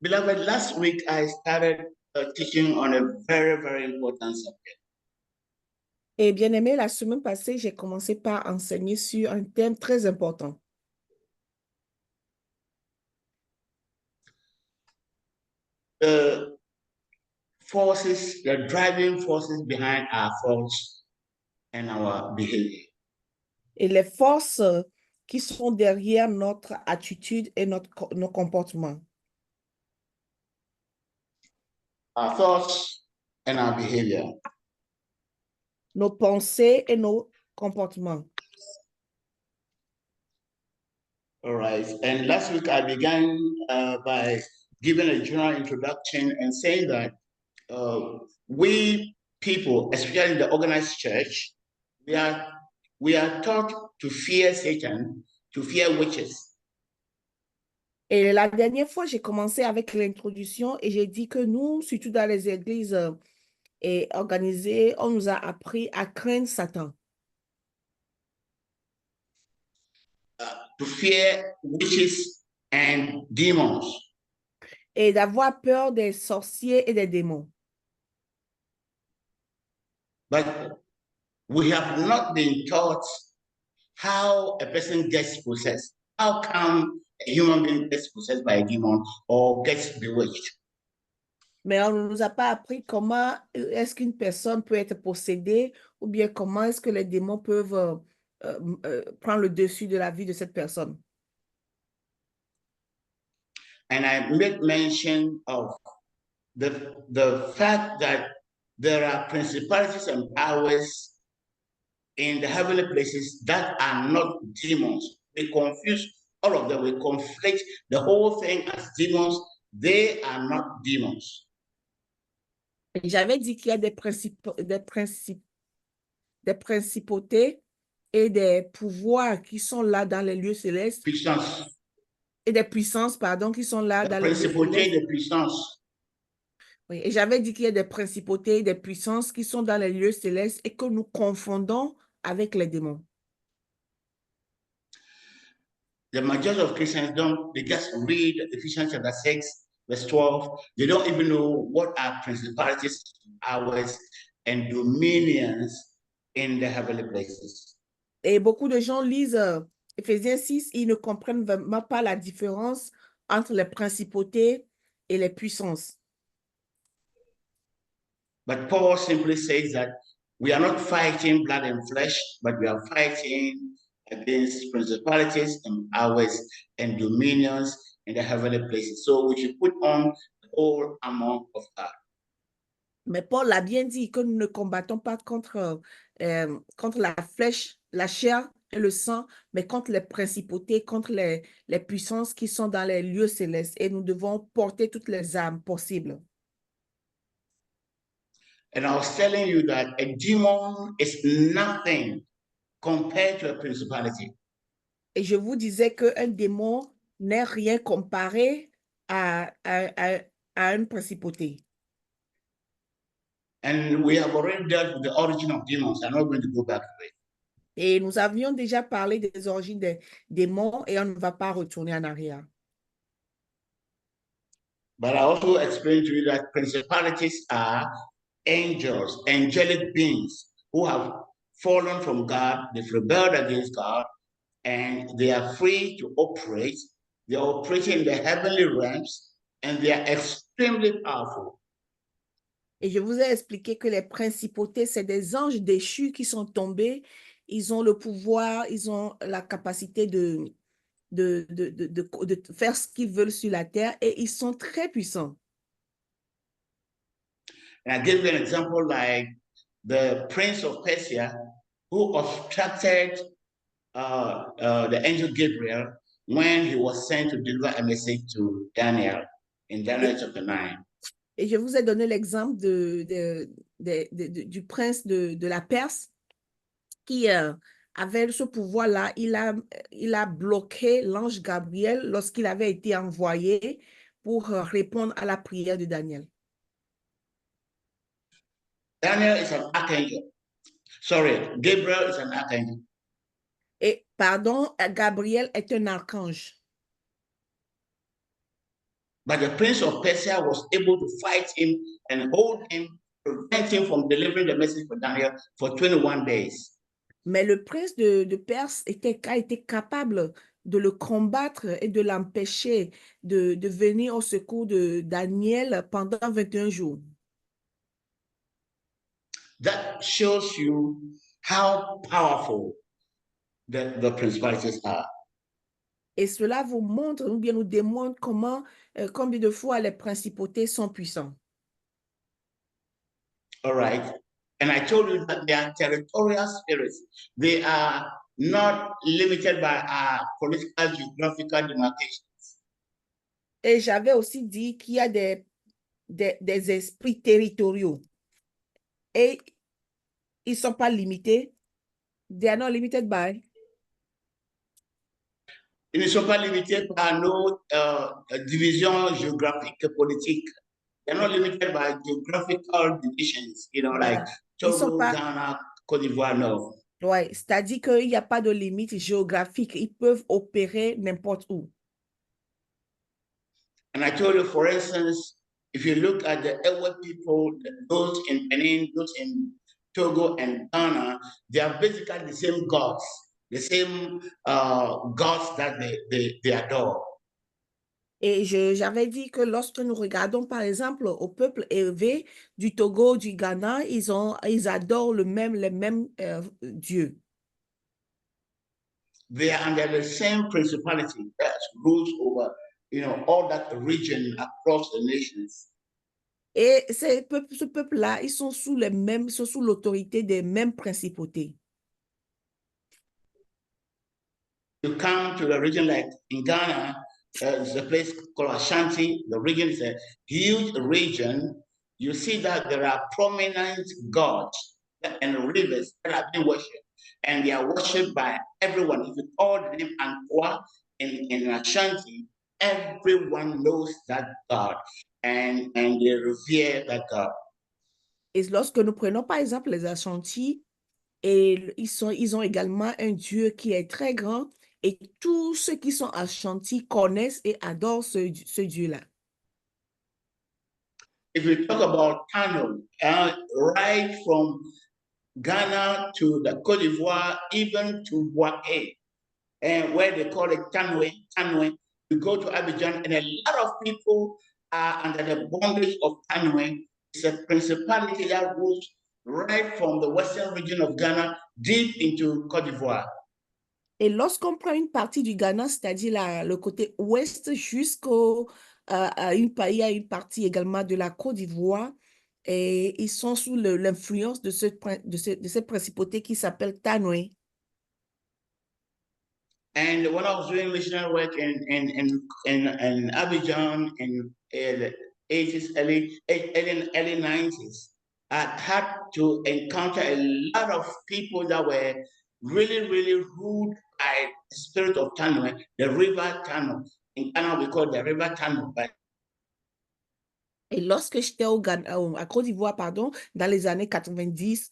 Beloved, last week I started teaching on a very, very important subject. Et bien aimé, la semaine passée, j'ai commencé par enseigner sur un thème très important. The forces, the driving forces behind our thoughts and our behavior. Et les forces qui sont derrière notre attitude et nos comportements. Our thoughts and our behavior. Nos pensées et nos comportements. All right. And last week I began by giving a general introduction and saying that we people, especially in the organized church, we are taught to fear Satan, to fear witches. Et la dernière fois, j'ai commencé avec l'introduction et j'ai dit que nous, surtout dans les églises organisées, on nous a appris à craindre Satan. To fear witches and demons. Et d'avoir peur des sorciers et des démons. But we have not been taught how a person gets possessed. How come a human being gets possessed by a demon or gets bewitched? Mais on ne nous a pas appris comment est-ce qu'une personne peut être possédée ou bien comment est-ce que les démons peuvent prendre le dessus de la vie de cette personne. And I made mention of the fact that there are principalities and powers in the heavenly places that are not demons. We confuse all of them. We conflate the whole thing as demons. They are not demons. J'avais dit qu'il y a des principautés et des pouvoirs qui sont là dans les lieux célestes. Puissance. Et des puissances, pardon, qui sont là dans les lieux célestes. Principautés de puissance. Oui, et j'avais dit qu'il y a des principautés et des puissances qui sont dans les lieux célestes et que nous confondons avec les démons. The majority of Christians they just read Ephesians chapter 6, verse 12. They don't even know what are principalities, powers, and dominions in the heavenly places. Et beaucoup de gens lisent Éphésiens 6, ils ne comprennent vraiment pas la différence entre les principautés et les puissances. But Paul simply says that we are not fighting blood and flesh, but we are fighting against principalities and powers and dominions in the heavenly places. So we should put on the whole armor of God. Mais Paul l'a bien dit que nous ne combattons pas contre la flèche, la chair et le sang, mais contre les principautés, contre les puissances qui sont dans les lieux célestes. Et nous devons porter toutes les armes possibles. And I was telling you that a demon is nothing compared to a principality. Et je vous disais qu'un démon n'est rien comparé à une principauté. And we have already dealt with the origin of demons. I'm not going to go back to it. Et nous avions déjà parlé des origines des démons et on ne va pas retourner en arrière. But I also explained to you that principalities are angels, angelic beings who have fallen from God, they've rebelled against God, and they are free to operate. They are operating in the heavenly realms, and they are extremely powerful. Et je vous ai expliqué que les principautés, c'est des anges déchus qui sont tombés. Ils ont le pouvoir, ils ont la capacité de faire ce qu'ils veulent sur la terre et ils sont très puissants. And I give you an example like the prince of Persia who obstructed the angel Gabriel when he was sent to deliver a message to Daniel in Daniel chapter 9. Et je vous ai donné l'exemple du prince de la Perse qui avait ce pouvoir-là. Il a bloqué l'ange Gabriel lorsqu'il avait été envoyé pour répondre à la prière de Daniel. Daniel is an archangel. Sorry, Gabriel is an archangel. Et pardon, Gabriel est un archange. But the prince of Persia was able to fight him and hold him, prevent him from delivering the message for Daniel for 21 days. Mais le prince de Perse a été capable de le combattre et de l'empêcher de venir au secours de Daniel pendant 21 jours. That shows you how powerful the principalities are. Et cela vous montre, ou bien nous démontre combien de fois les principautés sont puissants. All right. And I told you that they are territorial spirits. They are not limited by our political geographical demarcations. Et j'avais aussi dit qu'il y a des esprits territoriaux. Et ils ne sont pas limités. They are not limited by. Ils ne sont pas limités par nos divisions géographiques et politiques. They're not limited by geographical divisions, like Togo, Ghana, Côte d'Ivoire, no. Ouais, c'est-à-dire qu'il n'y a pas de limite géographique. Ils peuvent opérer n'importe où. And I told you, for instance, if you look at the Ewe people, those in Benin, those in Togo and Ghana, they are basically the same gods, the same gods that they adore. Et j'avais dit que lorsque nous regardons, par exemple, au peuple élevé du Togo, du Ghana, ils adorent les mêmes dieux. They are under the same principality that rules over, all that region across the nations. Et ce peuple-là, ils sont sous l'autorité des mêmes principautés. You come to a region like in Ghana, there's a place called Ashanti. The region is a huge region. You see that there are prominent gods and rivers that have been worshipped, and they are worshipped by everyone. If you call the name Ankwa in Ashanti, everyone knows that God, and they revere that God. Et lorsque nous prenons par exemple les Ashanti, et ils ont également un Dieu qui est très grand, et tous ceux qui sont Ashanti connaissent et adorent ce Dieu-là. If we talk about Tano, right from Ghana to the Côte d'Ivoire, even to Boaké, and where they call it Tanwe, you go to Abidjan, and a lot of people are under the bondage of Tanwe. It's a principality that rules right from the western region of Ghana deep into Côte d'Ivoire. Et lorsqu'on prend une partie du Ghana, c'est-à-dire le côté ouest jusqu'au il y a une partie également de la Côte d'Ivoire, et ils sont sous l'influence de cette principauté qui s'appelle Tanwe. And when I was doing missionary work in Abidjan in the 80s, early 90s, I had to encounter a lot of people that were really, really ruled by the spirit of Tanwe, the river Tano. In Ghana, we call the river Tano. Et lorsque j'étais à Côte d'Ivoire, pardon, dans les années 90,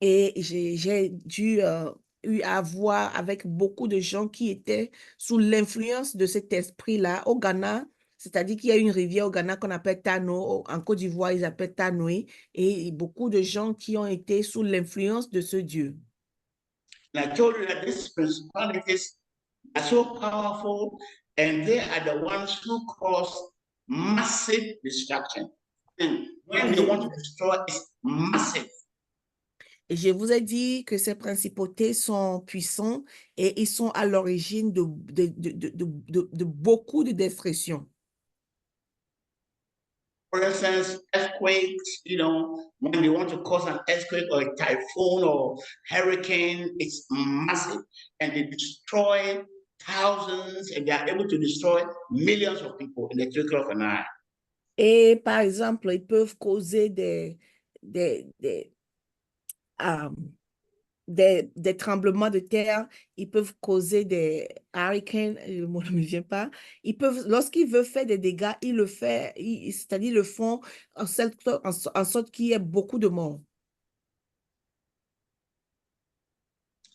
et j'ai dû avoir avec beaucoup de gens qui étaient sous l'influence de cet esprit-là au Ghana, c'est-à-dire qu'il y a une rivière au Ghana qu'on appelle Tano, en Côte d'Ivoire, ils appellent Tanoé, et beaucoup de gens qui ont été sous l'influence de ce Dieu. And I told you that these principalities are so powerful, and they are the ones who cause massive destruction. And when they want to destroy, it's massive. Et je vous ai dit que ces principautés sont puissants et ils sont à l'origine de beaucoup de destructions. For instance, earthquakes, when they want to cause an earthquake or a typhoon or hurricane, it's massive. And they destroy thousands, and they are able to destroy millions of people in the twinkle of an eye. Et par exemple, ils peuvent causer des tremblements de terre, ils peuvent causer des hurricanes, le mot ne me vient pas. Lorsqu'ils veulent faire des dégâts, ils le font, c'est-à-dire ils le font en sorte qu'il y ait beaucoup de morts.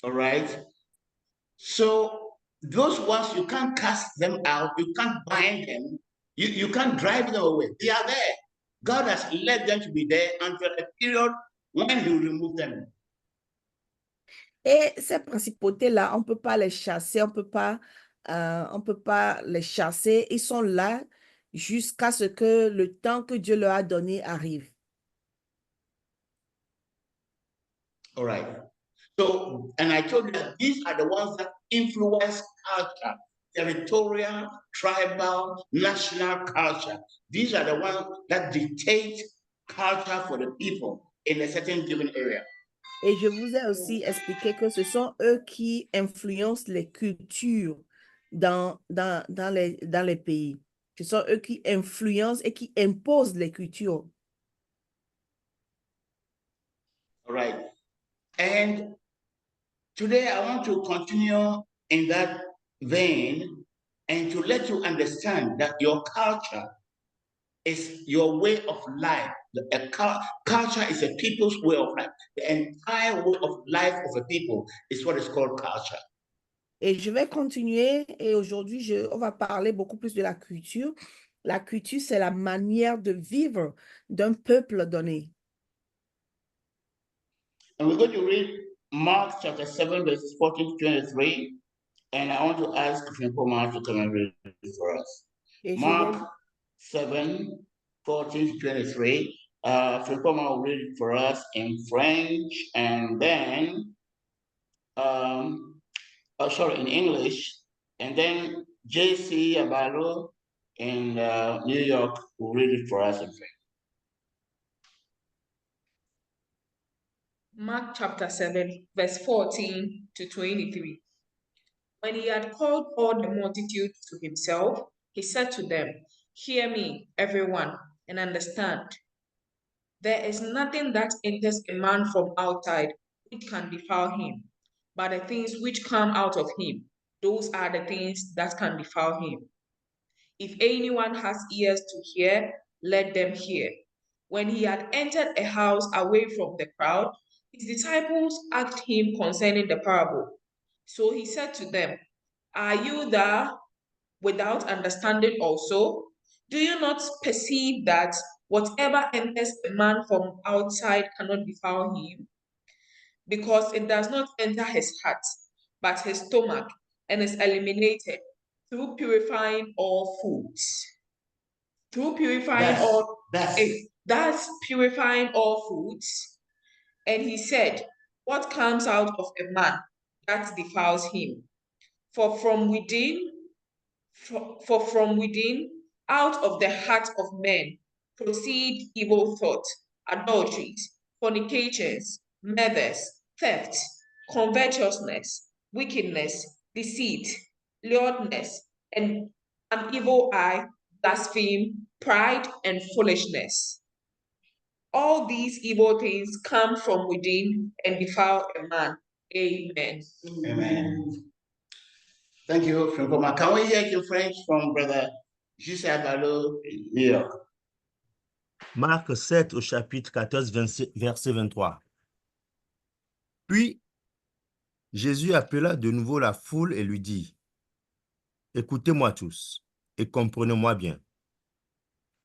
All right. So those ones, you can't cast them out, you can't bind them, You can't drive them away. They are there. God has let them to be there until a period when He will remove them. Et ces principautés-là, on ne peut pas les chasser, on peut pas les chasser. Ils sont là jusqu'à ce que le temps que Dieu leur a donné arrive. All right. So, and I told you that these are the ones that influence culture, territorial, tribal, national culture. These are the ones that dictate culture for the people in a certain given area. Et je vous ai aussi expliqué que ce sont eux qui influencent les cultures dans les pays. Ce sont eux qui influencent et qui imposent les cultures. All right. And today I want to continue in that vein and to let you understand that your culture is your way of life. Culture is a people's way of life. The entire way of life of a people is what is called culture. Et je vais continuer et aujourd'hui, on va parler beaucoup plus de la culture. La culture, c'est la manière de vivre d'un peuple donné. And we're going to read Mark chapter 7, verses 14 to 23. And I want to ask Frimpoma to come and read it for us. Et Mark 7, 14 to 23. Frimpoma will read it for us in French and then, in English. And then JC Abalo in New York will read it for us in French. Mark chapter 7, verse 14 to 23. When he had called all the multitude to himself, he said to them, "Hear me, everyone, and understand. There is nothing that enters a man from outside which can defile him, but the things which come out of him, those are the things that can defile him. If anyone has ears to hear, let them hear." When he had entered a house away from the crowd, his disciples asked him concerning the parable. So he said to them, "Are you there without understanding also? Do you not perceive that whatever enters a man from outside cannot defile him? Because it does not enter his heart, but his stomach, and is eliminated through purifying all foods." Through purifying that's purifying all foods. And he said, "What comes out of a man, that defiles him? For from within, out of the heart of men, proceed evil thoughts, adulteries, fornications, murders, thefts, covetousness, wickedness, deceit, lewdness, and an evil eye, blasphemy, pride, and foolishness. All these evil things come from within and defile a man. Amen. Amen. Thank you, Frimpoma. Can we hear in French from Brother Gisèle Ballot in New York? Marc 7 au chapitre 14, verset 23. Puis, Jésus appela de nouveau la foule et lui dit, « Écoutez-moi tous et comprenez-moi bien.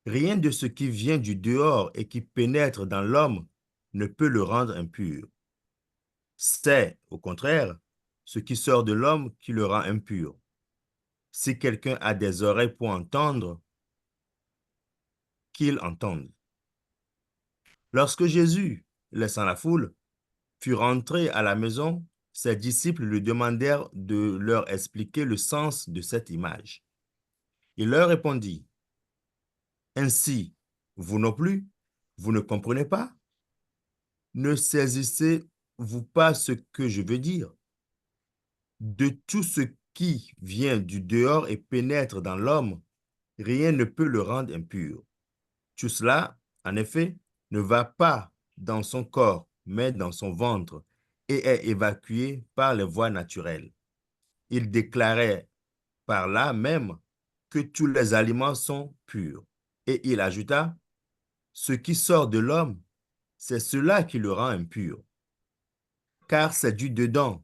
Rien de ce qui vient du dehors et qui pénètre dans l'homme ne peut le rendre impur. C'est, au contraire, ce qui sort de l'homme qui le rend impur. Si quelqu'un a des oreilles pour entendre, qu'il entende. » Lorsque Jésus, laissant la foule, fut rentré à la maison, ses disciples lui demandèrent de leur expliquer le sens de cette image. Il leur répondit, « Ainsi, vous non plus, vous ne comprenez pas? Ne saisissez-vous pas ce que je veux dire? De tout ce qui vient du dehors et pénètre dans l'homme, rien ne peut le rendre impur. Tout cela, en effet, ne va pas dans son corps, mais dans son ventre, et est évacué par les voies naturelles. » Il déclarait par là même que tous les aliments sont purs. Et il ajouta, « Ce qui sort de l'homme, c'est cela qui le rend impur. Car c'est du dedans,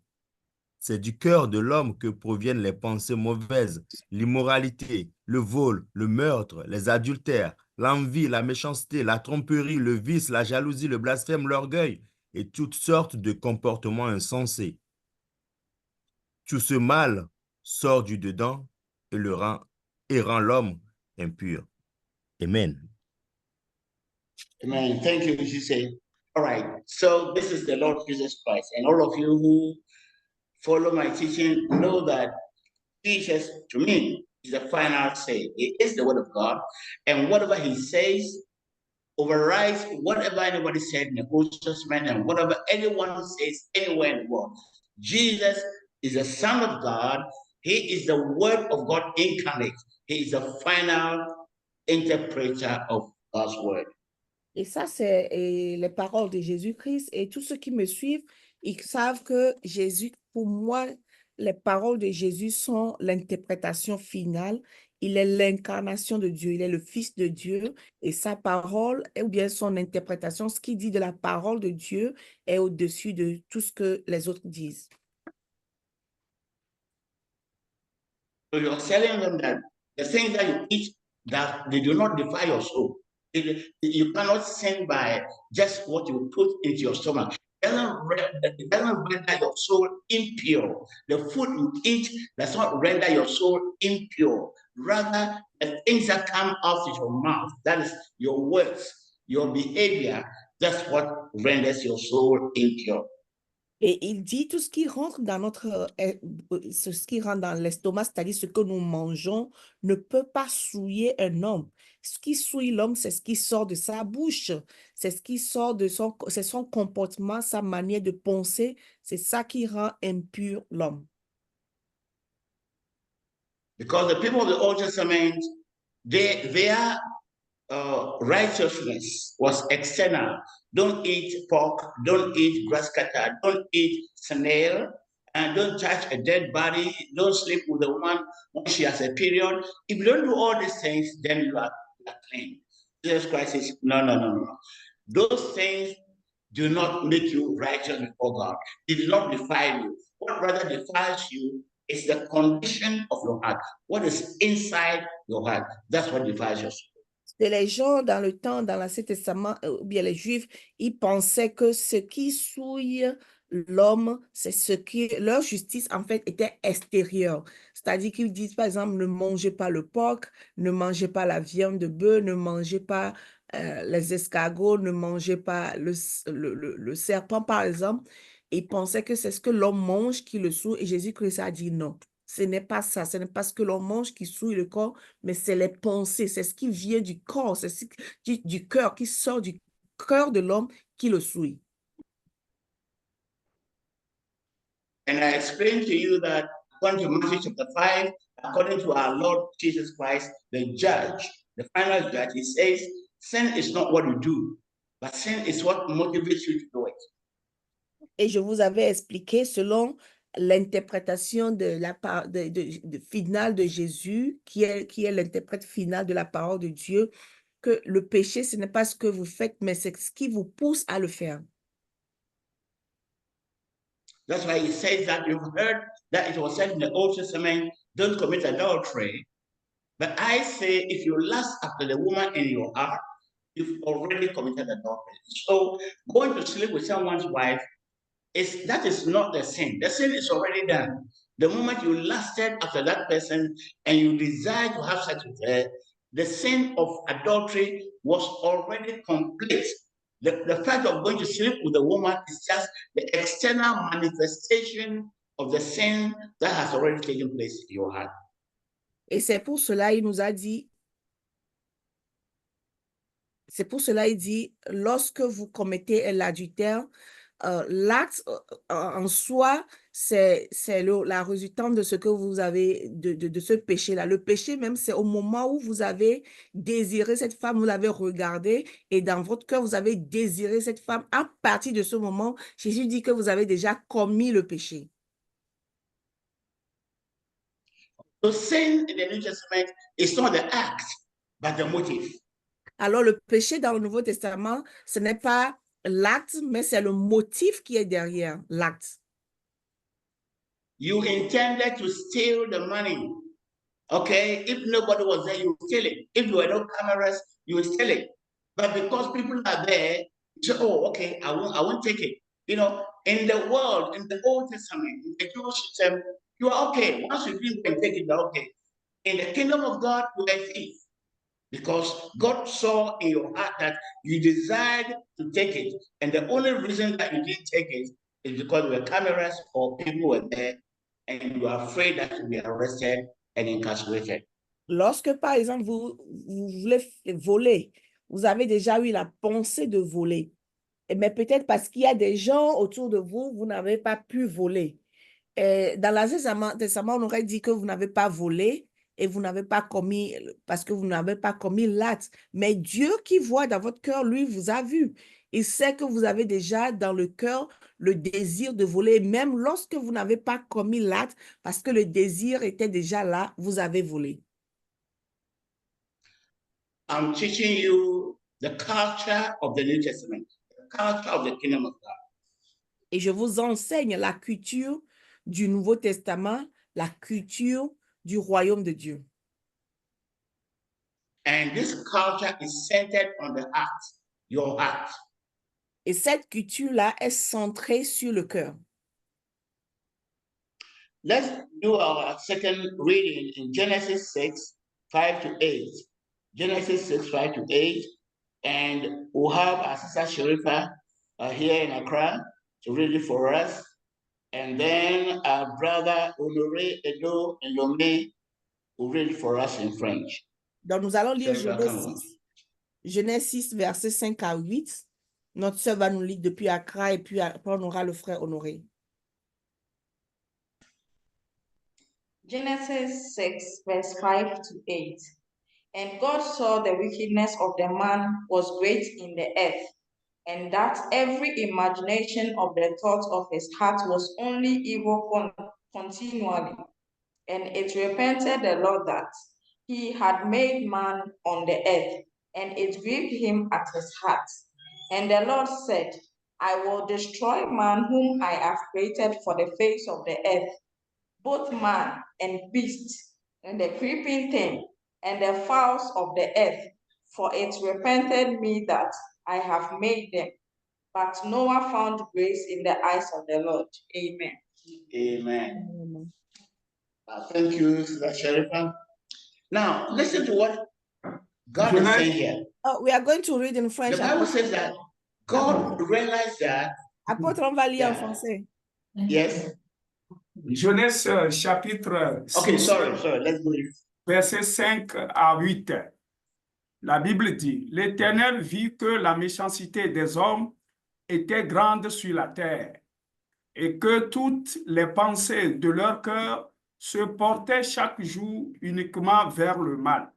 C'est du cœur de l'homme que proviennent les pensées mauvaises, l'immoralité, le vol, le meurtre, les adultères, l'envie, la méchanceté, la tromperie, le vice, la jalousie, le blasphème, l'orgueil et toutes sortes de comportements insensés. Tout ce mal sort du dedans et rend l'homme impur. Amen. Amen. Thank you, Jesus. All right. So this is the Lord Jesus Christ. And all of you who follow my teaching know that Jesus, to me, is the final say. He is the word of God. And whatever he says overrides whatever anybody said in the Old Testament and whatever anyone says anywhere in the world. Jesus is the Son of God. He is the Word of God incarnate. He is the final interpreter of God's word. Et ça, c'est les paroles de Jésus-Christ. Et tous ceux qui me suivent, ils savent que Jésus, pour moi, les paroles de Jésus sont l'interprétation finale. Il est l'incarnation de Dieu. Il est le Fils de Dieu. Et sa parole, ou bien son interprétation, ce qu'il dit de la parole de Dieu, est au-dessus de tout ce que les autres disent. So you're telling them that the things that you eat, that they do not defile your soul. You cannot sin by just what you put into your stomach. It doesn't render your soul impure. The food you eat does not render your soul impure. Rather, the things that come out of your mouth, that is your words, your behavior, that's what renders your soul impure. Et il dit tout ce qui rentre dans ce qui rentre dans l'estomac, c'est-à-dire ce que nous mangeons, ne peut pas souiller un homme. Ce qui souille l'homme, c'est ce qui sort de sa bouche, c'est ce qui sort c'est son comportement, sa manière de penser, c'est ça qui rend impur l'homme. Because the people of the Old Testament, their righteousness was external. Don't eat pork, don't eat grass cutter, don't eat snail, and don't touch a dead body, don't sleep with a woman when she has a period. If you don't do all these things, then you are clean. Jesus Christ says, no. Those things do not make you righteous before God. It does not defile you. What rather defiles you is the condition of your heart. What is inside your heart? That's what defiles your soul. Les gens dans le temps, dans l'Ancien Testament, ou bien les Juifs, ils pensaient que ce qui souille l'homme, c'est ce qui, leur justice en fait était extérieure. C'est-à-dire qu'ils disent par exemple, ne mangez pas le porc, ne mangez pas la viande de bœuf, ne mangez pas les escargots, ne mangez pas le serpent par exemple. Ils pensaient que c'est ce que l'homme mange qui le souille et Jésus-Christ a dit non. Ce n'est pas ça, ce n'est pas ce que l'on mange qui souille le corps, mais c'est les pensées, c'est ce qui vient du corps, c'est ce du cœur, qui sort du cœur de l'homme qui le souille. And I explained to you that according to Matthew chapter 5, according to our Lord Jesus Christ, the judge, the final judge, he says, sin is not what you do, but sin is what motivates you to do it. Et je vous avais expliqué selon l'interprétation de la part finale de Jésus, qui est l'interprète final de la parole de Dieu, que le péché, ce n'est pas ce que vous faites, mais c'est ce qui vous pousse à le faire. That's why he says that you've heard that it was said in the Old Testament, don't commit adultery. But I say, if you lust after the woman in your heart, you've already committed adultery. So going to sleep with someone's wife, that is not the sin. The sin is already done. The moment you lusted after that person and you desire to have sex with her, the sin of adultery was already complete. The fact of going to sleep with a woman is just the external manifestation of the sin that has already taken place in your heart. Et c'est pour cela, il nous a dit, il dit, lorsque vous commettez l'adultère, l'acte en soi, c'est la résultante de ce que vous avez, de ce péché-là. Le péché même, c'est au moment où vous avez désiré cette femme, vous l'avez regardée, et dans votre cœur, vous avez désiré cette femme. À partir de ce moment, Jésus dit que vous avez déjà commis le péché. So sin in the New Testament is not the act, but the motive. Alors, le péché dans le Nouveau Testament, ce n'est pas l'acte, mais c'est le motif qui est derrière l'acte. you intended to steal the money. Okay, if nobody was there, you steal it. If there were no cameras, you steal it. But because people are there, you say, oh, okay, I won't take it. You know, in the world, in the Old Testament, in the Jewish system, you are okay. Once you drink and take it, you're okay. In the kingdom of God, you are a thief. Because God saw in your heart that you desired to take it. And the only reason that you didn't take it is because there were cameras or people were there and you are afraid that you'll be arrested and incarcerated. Lorsque, par exemple, vous voulez voler, vous avez déjà eu la pensée de voler. Mais peut-être parce qu'il y a des gens autour de vous, vous n'avez pas pu voler. Dans l'Ancien Testament, on aurait dit que vous n'avez pas volé et vous n'avez pas commis, parce que vous n'avez pas commis l'acte. Mais Dieu qui voit dans votre cœur, lui, vous a vu. Il sait que vous avez déjà dans le cœur le désir de voler, même lorsque vous n'avez pas commis l'acte, parce que le désir était déjà là, vous avez volé. I'm teaching you the culture of the New Testament, the culture of the kingdom of God. Et je vous enseigne la culture du Nouveau Testament, la culture du royaume de Dieu. And this culture is centered on the heart, your heart. Et cette culture-là est centrée sur le cœur. Let's do our second reading in Genesis 6, 5 to 8. Genesis 6, 5 to 8. And we'll have our sister Sharifa here in Accra to read it for us. And then our brother Honore Edo and Lomé will read it for us in French. Donc, nous allons lire Sharifa, come on. Genèse 6, versets 5 à 8. Notre sœur va nous lire depuis Accra et puis après on aura le frère Honoré. Genesis 6, verse 5 to 8. And God saw the wickedness of the man was great in the earth, and that every imagination of the thoughts of his heart was only evil continually. And it repented the Lord that he had made man on the earth, and it grieved him at his heart. And the Lord said, I will destroy man whom I have created for the face of the earth, both man and beast, and the creeping thing, and the fowls of the earth, for it repented me that I have made them. But Noah found grace in the eyes of the Lord. Amen. Amen. Thank you, Sister Sharifa. Now, listen to what God is saying here. Oh, we are going to read in French. The Bible says that God realized that. Apôtre, on va lire en français. Yes. Genèse chapitre 6, Okay, sorry, let's go. versets 5 à 8. La Bible dit, l'Éternel vit que la méchanceté des hommes était grande sur la terre et que toutes les pensées de leur cœur se portaient chaque jour uniquement vers le mal.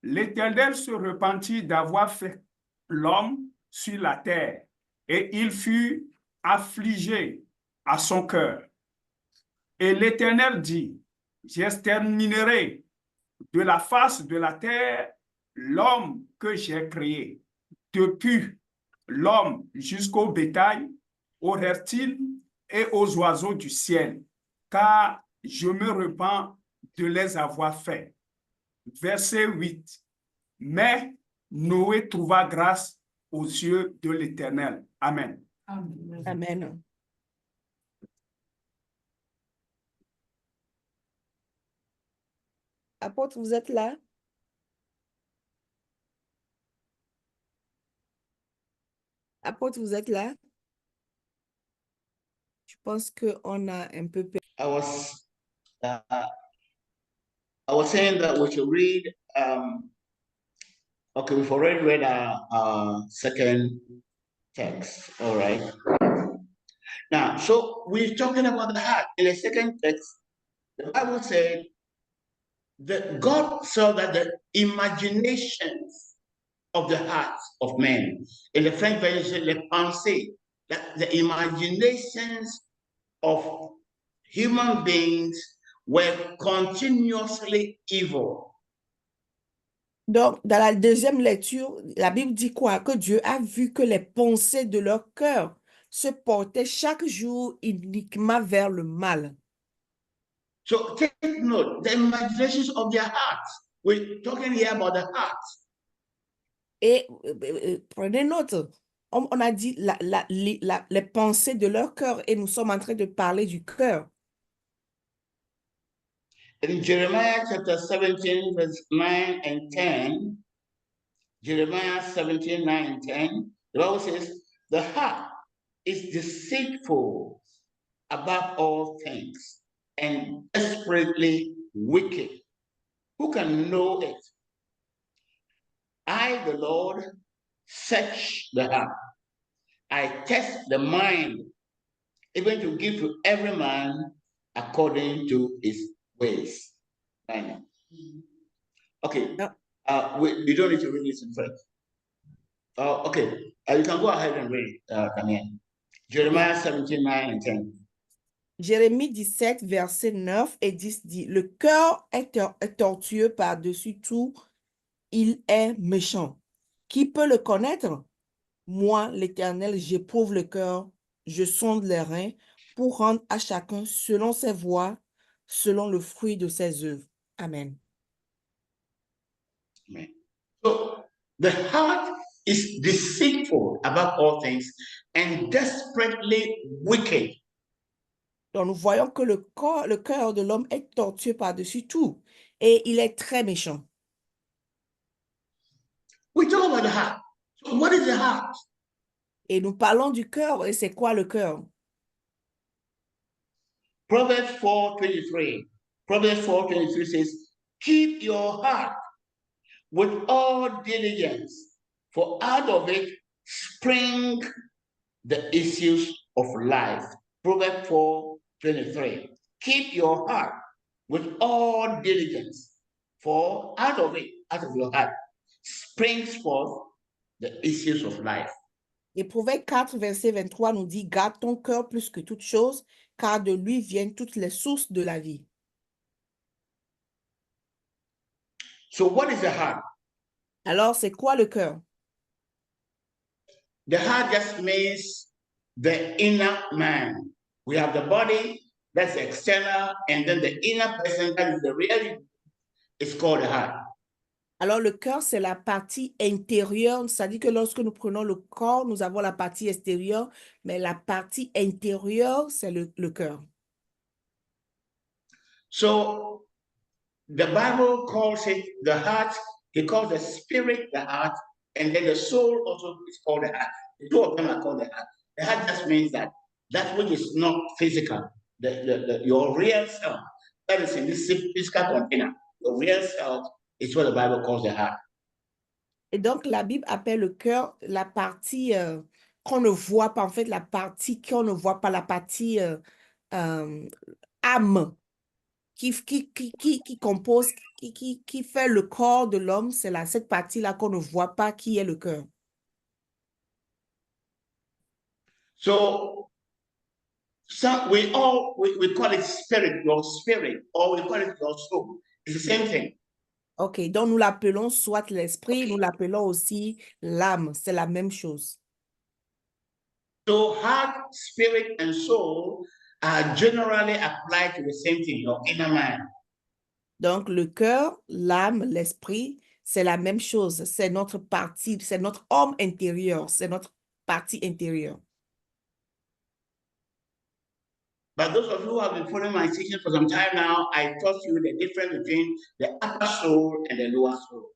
L'Éternel se repentit d'avoir fait l'homme sur la terre et il fut affligé à son cœur. Et l'Éternel dit, j'exterminerai de la face de la terre l'homme que j'ai créé, depuis l'homme jusqu'au bétail, aux reptiles et aux oiseaux du ciel, car je me repens de les avoir faits. Verset 8. Mais Noé trouva grâce aux yeux de l'Éternel. Amen. Amen. Apôtre, vous êtes là? Apôtre, vous êtes là? Je pense qu'on a un peu... I was saying that we should read, okay, we've already read our second text, all right? Now, so we're talking about the heart. In the second text, the Bible said that God saw that the imaginations of the hearts of men, in the French version, les pensées, that the imaginations of human beings were continuously evil. Donc, dans la deuxième lecture, la Bible dit quoi? Que Dieu a vu que les pensées de leur cœur se portaient chaque jour uniquement vers le mal. So take note, the imaginations of their hearts. We're talking here about the heart. Et prenez note, on a dit les pensées de leur cœur et nous sommes en train de parler du cœur. In Jeremiah chapter 17, verse 9 and 10, Jeremiah 17, 9 and 10, the Bible says, the heart is deceitful above all things and desperately wicked. Who can know it? I, the Lord, search the heart. I test the mind, even to give to every man according to his ways. Right. Okay. We don't need to read this in French. Okay. You can go ahead and read it, Daniel. Jeremiah 17, 9 and 10. Jérémie 17, verset 9 et 10 dit, le cœur est tortueux par-dessus tout, il est méchant. Qui peut le connaître? Moi, l'Éternel, j'éprouve le cœur, je sonde les reins pour rendre à chacun selon ses voies, selon le fruit de ses œuvres. Amen. Amen. So the heart is deceitful above all things and desperately wicked. Donc, nous voyons que le cœur de l'homme est tortueux par-dessus tout et il est très méchant. We talk about the heart. So what is the heart? Et nous parlons du cœur. Et c'est quoi le cœur? Proverbs 4:23. Proverbs 4:23 says, keep your heart with all diligence, for out of it spring the issues of life. Proverbs 4:23. Keep your heart with all diligence, for out of it, out of your heart, springs forth the issues of life. Et Proverbe 4, verset 23 nous dit, garde ton cœur plus que toute chose, car de lui viennent toutes les sources de la vie. So what is the heart? Alors, c'est quoi le cœur? The heart just means the inner man. We have the body, that's the external, and then the inner person, that is the reality, is called the heart. Alors, le cœur, c'est la partie intérieure. C'est-à-dire que lorsque nous prenons le corps, nous avons la partie extérieure, mais la partie intérieure, c'est le cœur. So, the Bible calls it the heart. It calls the spirit the heart, and then the soul also is called the heart. The two of them are called the heart. The heart just means that which is not physical, your real self, that is in this physical container, your real self is what the Bible calls the heart. Et donc, la Bible appelle le cœur la partie qu'on ne voit pas, en fait, la partie qu'on ne voit pas, la partie âme qui compose, qui fait le corps de l'homme, c'est cette partie-là qu'on ne voit pas qui est le cœur. So we call it spirit, your spirit, or we call it your soul. It's the same thing. Ok, donc nous l'appelons soit l'esprit, nous l'appelons aussi l'âme, c'est la même chose. So heart, spirit, and soul are generally applied to the same thing, your inner man. Donc le cœur, l'âme, l'esprit, c'est la même chose, c'est notre partie, c'est notre homme intérieur, c'est notre partie intérieure. But those of you who have been following my teaching for some time now, I taught you the difference between the upper soul and the lower soul.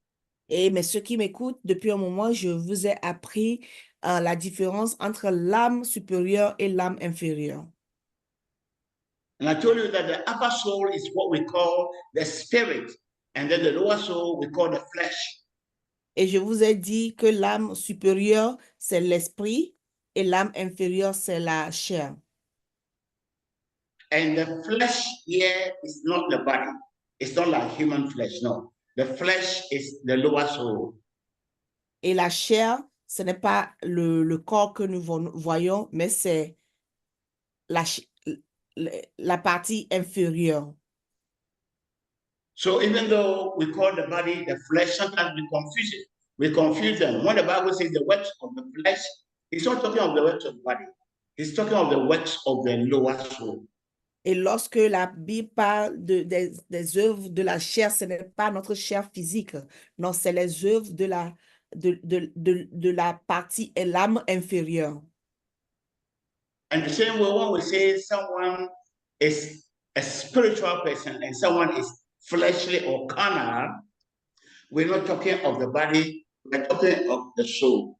Mais ceux qui m'écoutent, depuis un moment, je vous ai appris la différence entre l'âme supérieure et l'âme inférieure. And I told you that the upper soul is what we call the spirit, and then the lower soul we call the flesh. Et je vous ai dit que l'âme supérieure, c'est l'esprit, et l'âme inférieure, c'est la chair. And the flesh here is not the body. It's not like human flesh, no. The flesh is the lower soul. Et la chair, ce n'est pas le corps que nous voyons, mais c'est la partie inférieure. So even though we call the body the flesh, sometimes we confuse it. We confuse them. When the Bible says the works of the flesh, it's not talking of the works of the body. It's talking of the works of the lower soul. Et lorsque la Bible parle des œuvres de la chair, ce n'est pas notre chair physique. Non, c'est les œuvres de la partie et l'âme inférieure. And the same way, when we say someone is a spiritual person and someone is fleshly or carnal, we're not talking of the body, we're talking of the soul.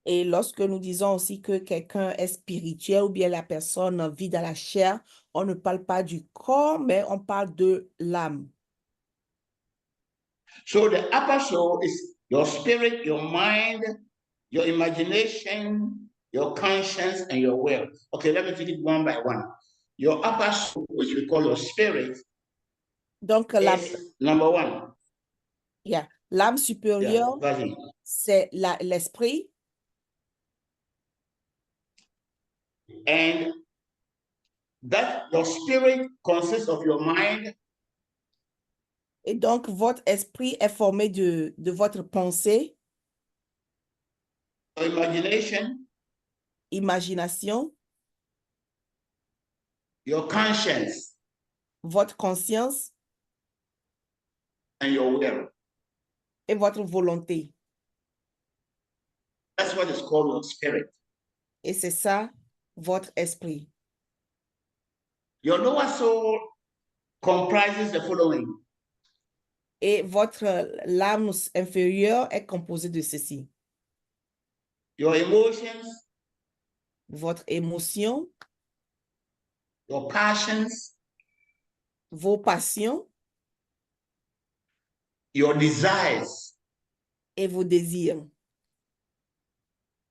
Et lorsque nous disons aussi que quelqu'un est spirituel ou bien la personne vit dans la chair, on ne parle pas du corps, mais on parle de l'âme. So the upper soul is your spirit, your mind, your imagination, your conscience, and your will. Okay, let me take it one by one. Your upper soul, which we call your spirit, Donc, is number one. yeah, l'âme supérieure, vas-y. c'est l'esprit. And that your spirit consists of your mind, Et donc, votre esprit est formé de votre pensée, your imagination, imagination, your conscience, votre conscience and your will. et votre volonté. That's what is called your spirit. Et c'est ça, votre esprit. Your lower soul comprises the following: Et votre l'âme inférieure est composée de ceci. your emotions, Votre émotion, your passions, vos passions your desires, et vos désirs.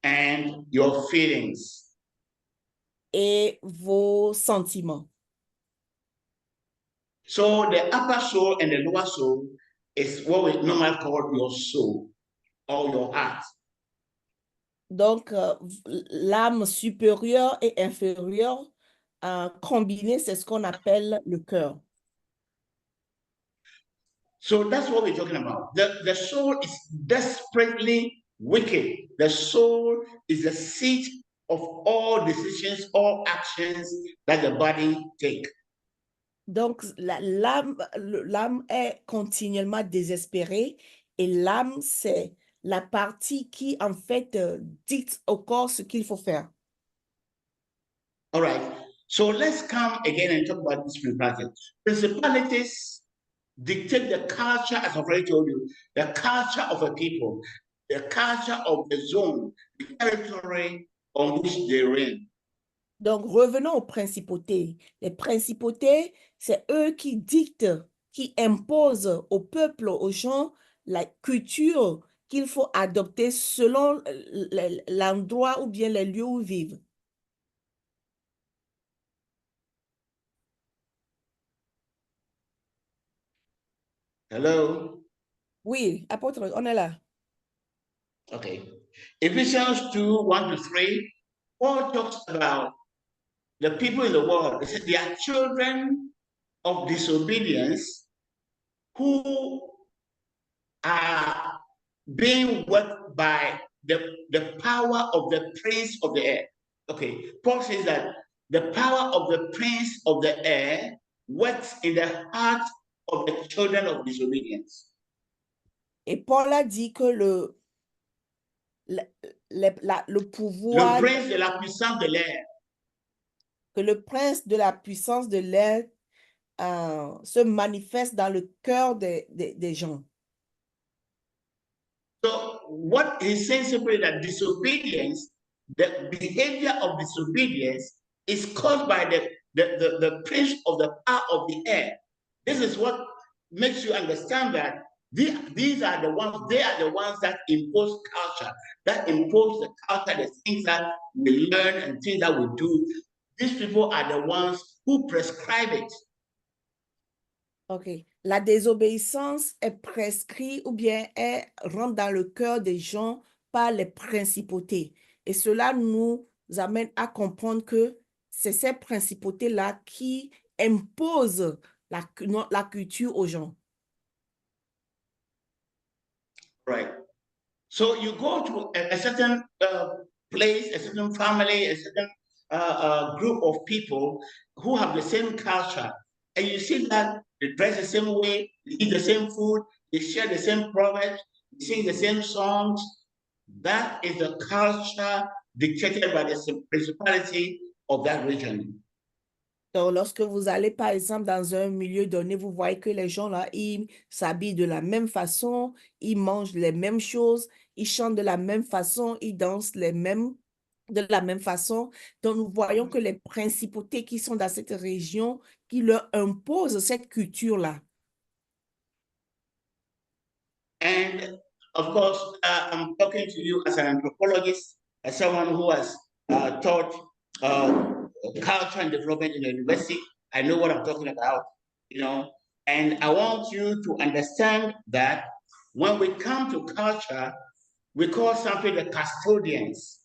and your feelings. Et vos sentiments. So the upper soul and the lower soul is what we normally call your soul or your heart. Donc, l'âme supérieure et inférieure combinée, c'est ce qu'on appelle le cœur. So that's what we're talking about. The soul is desperately wicked. The soul is the seat of all decisions, all actions that the body takes. Donc, l'âme est continuellement désespérée et l'âme, c'est la partie qui, en fait, dicte au corps ce qu'il faut faire. All right. So let's come again and talk about this principality. Principalities dictate the culture, as I've already told you, the culture of a people, the culture of the zone, the territory on which they reign. Donc, revenons aux principautés. Les principautés, c'est eux qui dictent, qui imposent au peuple, aux gens, la culture qu'il faut adopter selon l'endroit ou bien les lieux où ils vivent. Hello? Oui, apôtre, on est là. Okay. Ephesians 2, 1-3, Paul talks about the people in the world. He said they are children of disobedience who are being worked by the power of the prince of the air. Okay, Paul says that the power of the prince of the air works in the heart of the children of disobedience. Et Paul a dit que le pouvoir, Le prince de la puissance de l'air. que le prince de la puissance de l'air se manifeste dans le cœur des gens. So what he's saying simply that disobedience, the behavior of disobedience is caused by the prince of the power of the air. This is what makes you understand that these are the ones, they are the ones that impose culture, that impose the culture, the things that we learn and things that we do. These people are the ones who prescribe it. OK. La désobéissance est prescrite ou bien rentre dans le cœur des gens par les principautés. Et cela nous amène à comprendre que c'est ces principautés-là qui imposent la culture aux gens. Right. So you go to a certain place, a certain family, a certain group of people who have the same culture, and you see that they dress the same way, they eat the same food, they share the same proverbs, they sing the same songs. That is the culture dictated by the principality of that region. Donc, lorsque vous allez, par exemple, dans un milieu donné, vous voyez que les gens là, ils s'habillent de la même façon, ils mangent les mêmes choses, ils chantent de la même façon, ils dansent de la même façon. Donc, nous voyons que les principautés qui sont dans cette région, qui leur imposent cette culture-là. And of course, I'm talking to you as an anthropologist, as someone who has taught culture and development in the university. I know what I'm talking about, and I want you to understand that when we come to culture, we call something the custodians.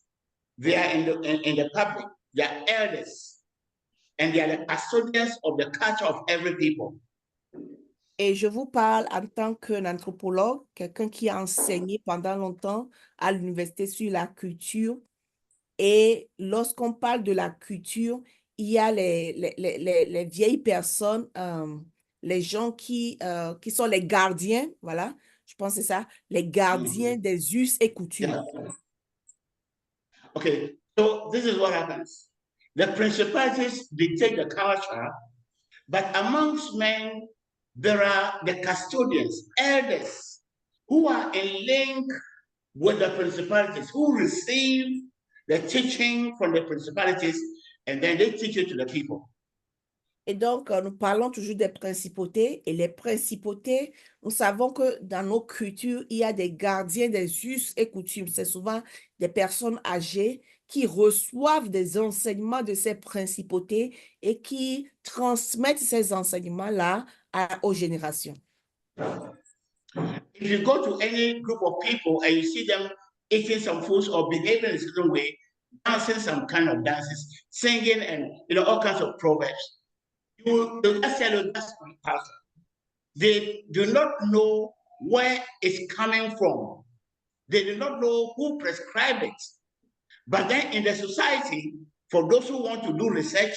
They are in the public, they are elders, and they are the custodians of the culture of every people. Et je vous parle en tant qu'un anthropologue, quelqu'un qui a enseigné pendant longtemps à l'université sur la culture. Et lorsqu'on parle de la culture, il y a les vieilles personnes, les gens qui sont les gardiens, voilà, je pense que c'est ça, les gardiens des us et coutumes. Yeah. Okay, so this is what happens. The principalities dictate the culture, but amongst men, there are the custodians, elders, who are in link with the principalities, who receive the teaching from the principalities, and then they teach it to the people. Et donc, nous parlons toujours des principautés. Et les principautés, nous savons que dans nos cultures, il y a des gardiens des us et coutumes. C'est souvent des personnes âgées qui reçoivent des enseignements de ces principautés et qui transmettent ces enseignements-là aux générations. If you go to any group of people and you see them eating some foods or behaving in a certain way, dancing some kind of dances, singing, and all kinds of proverbs, they'll just tell you that's my culture. They do not know where it's coming from. They do not know who prescribed it. But then in the society, for those who want to do research,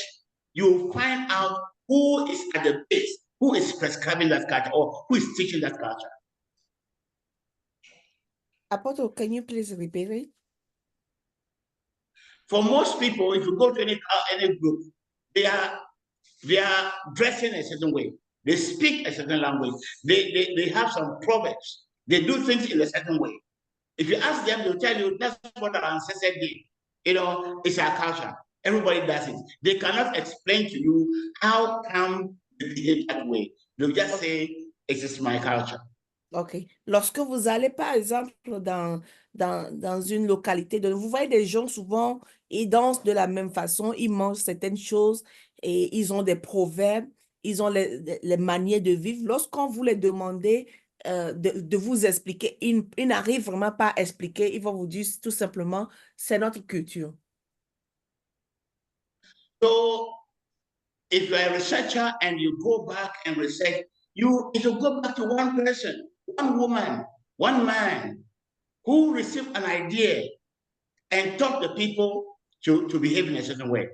you'll find out who is at the base, who is prescribing that culture or who is teaching that culture. Apostle, can you please repeat it? For most people, if you go to any group, they are dressing a certain way. They speak a certain language. They have some proverbs. They do things in a certain way. If you ask them, they'll tell you that's what our ancestors did. It's our culture. Everybody does it. They cannot explain to you how come they behave that way. They'll just say, it is my culture. OK. Lorsque vous allez, par exemple, dans une localité, vous voyez des gens souvent, ils dansent de la même façon, ils mangent certaines choses et ils ont des proverbes, ils ont les manières de vivre. Lorsqu'on vous les demandez de vous expliquer, ils n'arrivent vraiment pas à expliquer, ils vont vous dire tout simplement, c'est notre culture. So, if you're a researcher and you go back and research, you go back to one person, one woman, one man who received an idea and taught the people to behave in a certain way.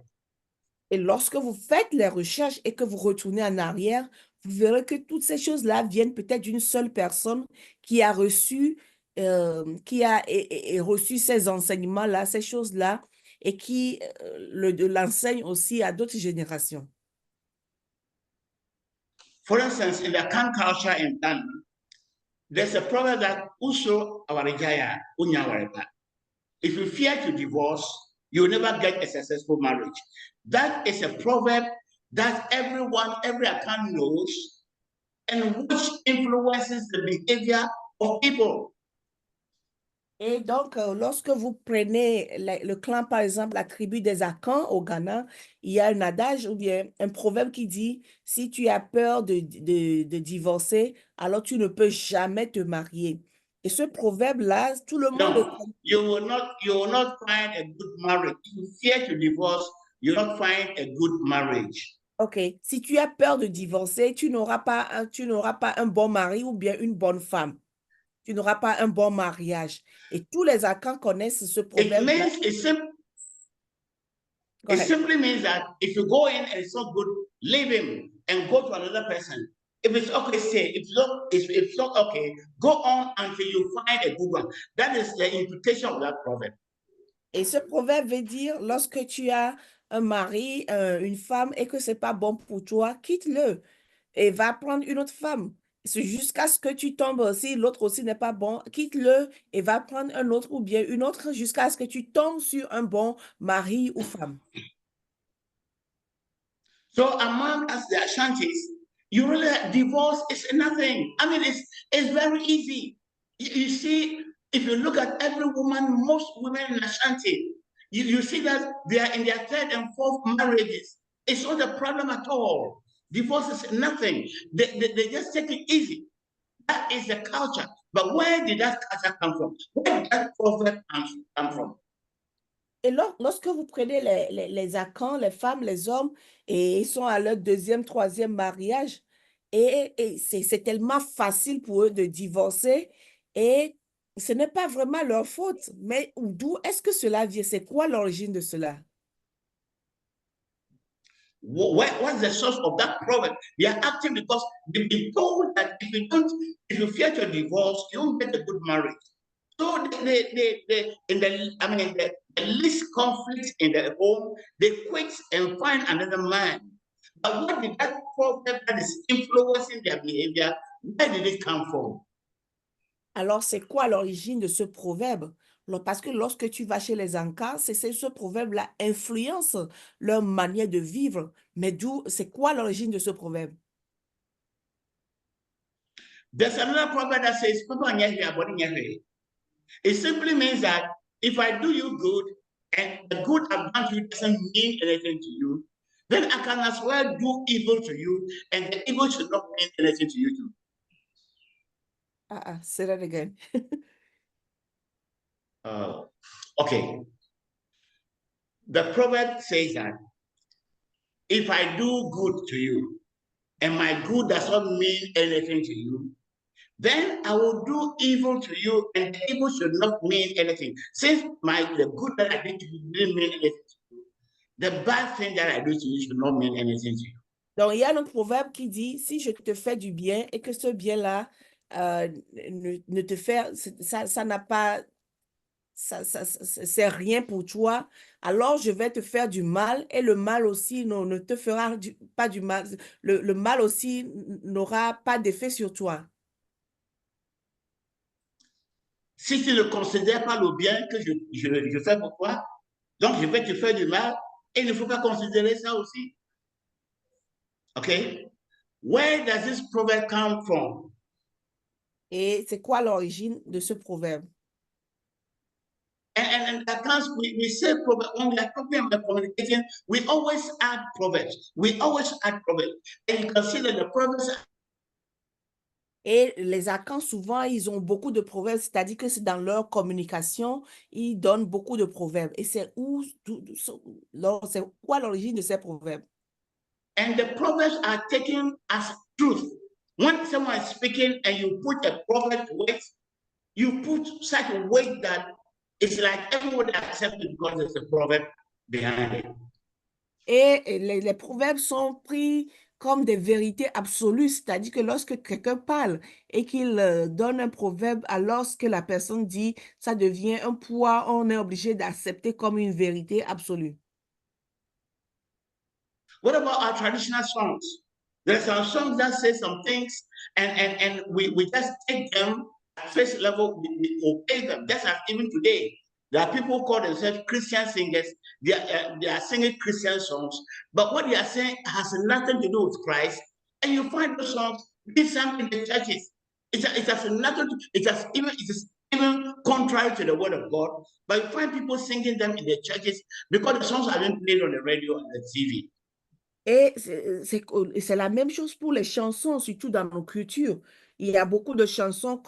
Et lorsque vous faites les recherches et que vous retournez en arrière, vous verrez que toutes ces choses-là viennent peut-être d'une seule personne qui a reçu, reçu ces enseignements-là, ces choses-là, et qui l'enseigne aussi à d'autres générations. For instance, in the Kan culture in Ghana, there's a proverb that Uso Awarijaya Unyawareba. If you fear to divorce, you will never get a successful marriage. That is a proverb that every Akan knows, and which influences the behavior of people. Et donc, lorsque vous prenez le clan, par exemple, la tribu des Akans au Ghana, il y a un adage ou bien un proverbe qui dit, si tu as peur de divorcer, alors tu ne peux jamais te marier. Et ce proverbe-là, tout le monde... No, you will not find a good marriage. If you fear to divorce, you will not find a good marriage. OK. Si tu as peur de divorcer, tu n'auras pas un bon mari ou bien une bonne femme. Tu n'auras pas un bon mariage. Et tous les Akans connaissent ce proverbe. Go It ahead. simply means that if you go in and it's not good, leave him and go to another person. If it's okay, stay. If it's not okay, go on until you find a good one. That is the implication of that proverb. Et ce proverbe veut dire, lorsque tu as un mari, une femme, et que c'est pas bon pour toi, quitte-le et va prendre une autre femme. C'est jusqu'à ce que tu tombes aussi, l'autre aussi n'est pas bon, quitte-le et va prendre un autre ou bien une autre jusqu'à ce que tu tombes sur un bon mari ou femme. So among us, the Ashantis, you really divorce is nothing. I mean, it's very easy. You see, if you look at every woman, most women in Ashanti, you see that they are in their third and fourth marriages. It's not a problem at all. Divorce is nothing. They just take it easy. That is the culture. But where did that culture come from? Where did that proverb come from? Et lorsque vous prenez les Akans, les femmes, les hommes, et ils sont à leur deuxième, troisième mariage, et c'est tellement facile pour eux de divorcer, et ce n'est pas vraiment leur faute. Mais d'où est-ce que cela vient? C'est quoi l'origine de cela? What's the source of that proverb? They are acting because they've been told that if you fear to divorce, you won't get a good marriage. So the least conflict in the home, they quit and find another man. But what did that proverb that is influencing their behavior, where did it come from? Alors, c'est quoi l'origine de ce proverbe? Parce que lorsque tu vas chez les Ankas, ce proverbe-là influence leur manière de vivre. Mais c'est quoi l'origine de ce proverbe? There's another proverb that says, it simply means that if I do you good and the good I've done to you doesn't mean anything to you, then I can as well do evil to you, and the evil should not mean anything to you too. Say that again. Okay. The proverb says that if I do good to you and my good does not mean anything to you, then I will do evil to you and the evil should not mean anything. Since the good that I did to you didn't mean anything to you, the bad thing that I do to you should not mean anything to you. Donc, il y a un proverbe qui dit, si je te fais du bien et que ce bien-là ne te fait, ça n'a pas, c'est rien pour toi, alors je vais te faire du mal et le mal aussi ne te fera pas du mal. Le mal aussi n'aura pas d'effet sur toi. Si tu ne considères pas le bien que je fais pour toi, donc je vais te faire du mal et il ne faut pas considérer ça aussi. Okay? Where does this proverb come from? Et c'est quoi l'origine de ce proverbe? And that comes, we say proverb, when we are talking about communication, we always add proverbs. We always add proverbs. And you can see that the proverbs. Et les Akans, souvent, ils ont beaucoup de proverbes, c'est-à-dire que c'est dans leur communication, ils donnent beaucoup de proverbes. Et c'est quoi l'origine de ces proverbes? And the proverbs are taken as truth. When someone is speaking and you put a proverb to it, you put such a weight that it's like everyone accepts it because there's a proverb behind it. Et les proverbes sont pris comme des vérités absolues, c'est-à-dire que lorsque quelqu'un parle et qu'il donne un proverbe, alors ce que la personne dit, ça devient un poids, on est obligé d'accepter comme une vérité absolue. What about our traditional songs? There are some songs that say some things and we just take them at face level, we obey them. That's like even today. There are people who call themselves Christian singers. They are singing Christian songs, but what they are saying has nothing to do with Christ. And you find those songs being sung in the churches. It is even contrary to the word of God. But you find people singing them in the churches because the songs are being played on the radio and the TV. Et c'est la même chose pour les chansons, surtout dans nos cultures. Il y a beaucoup de chansons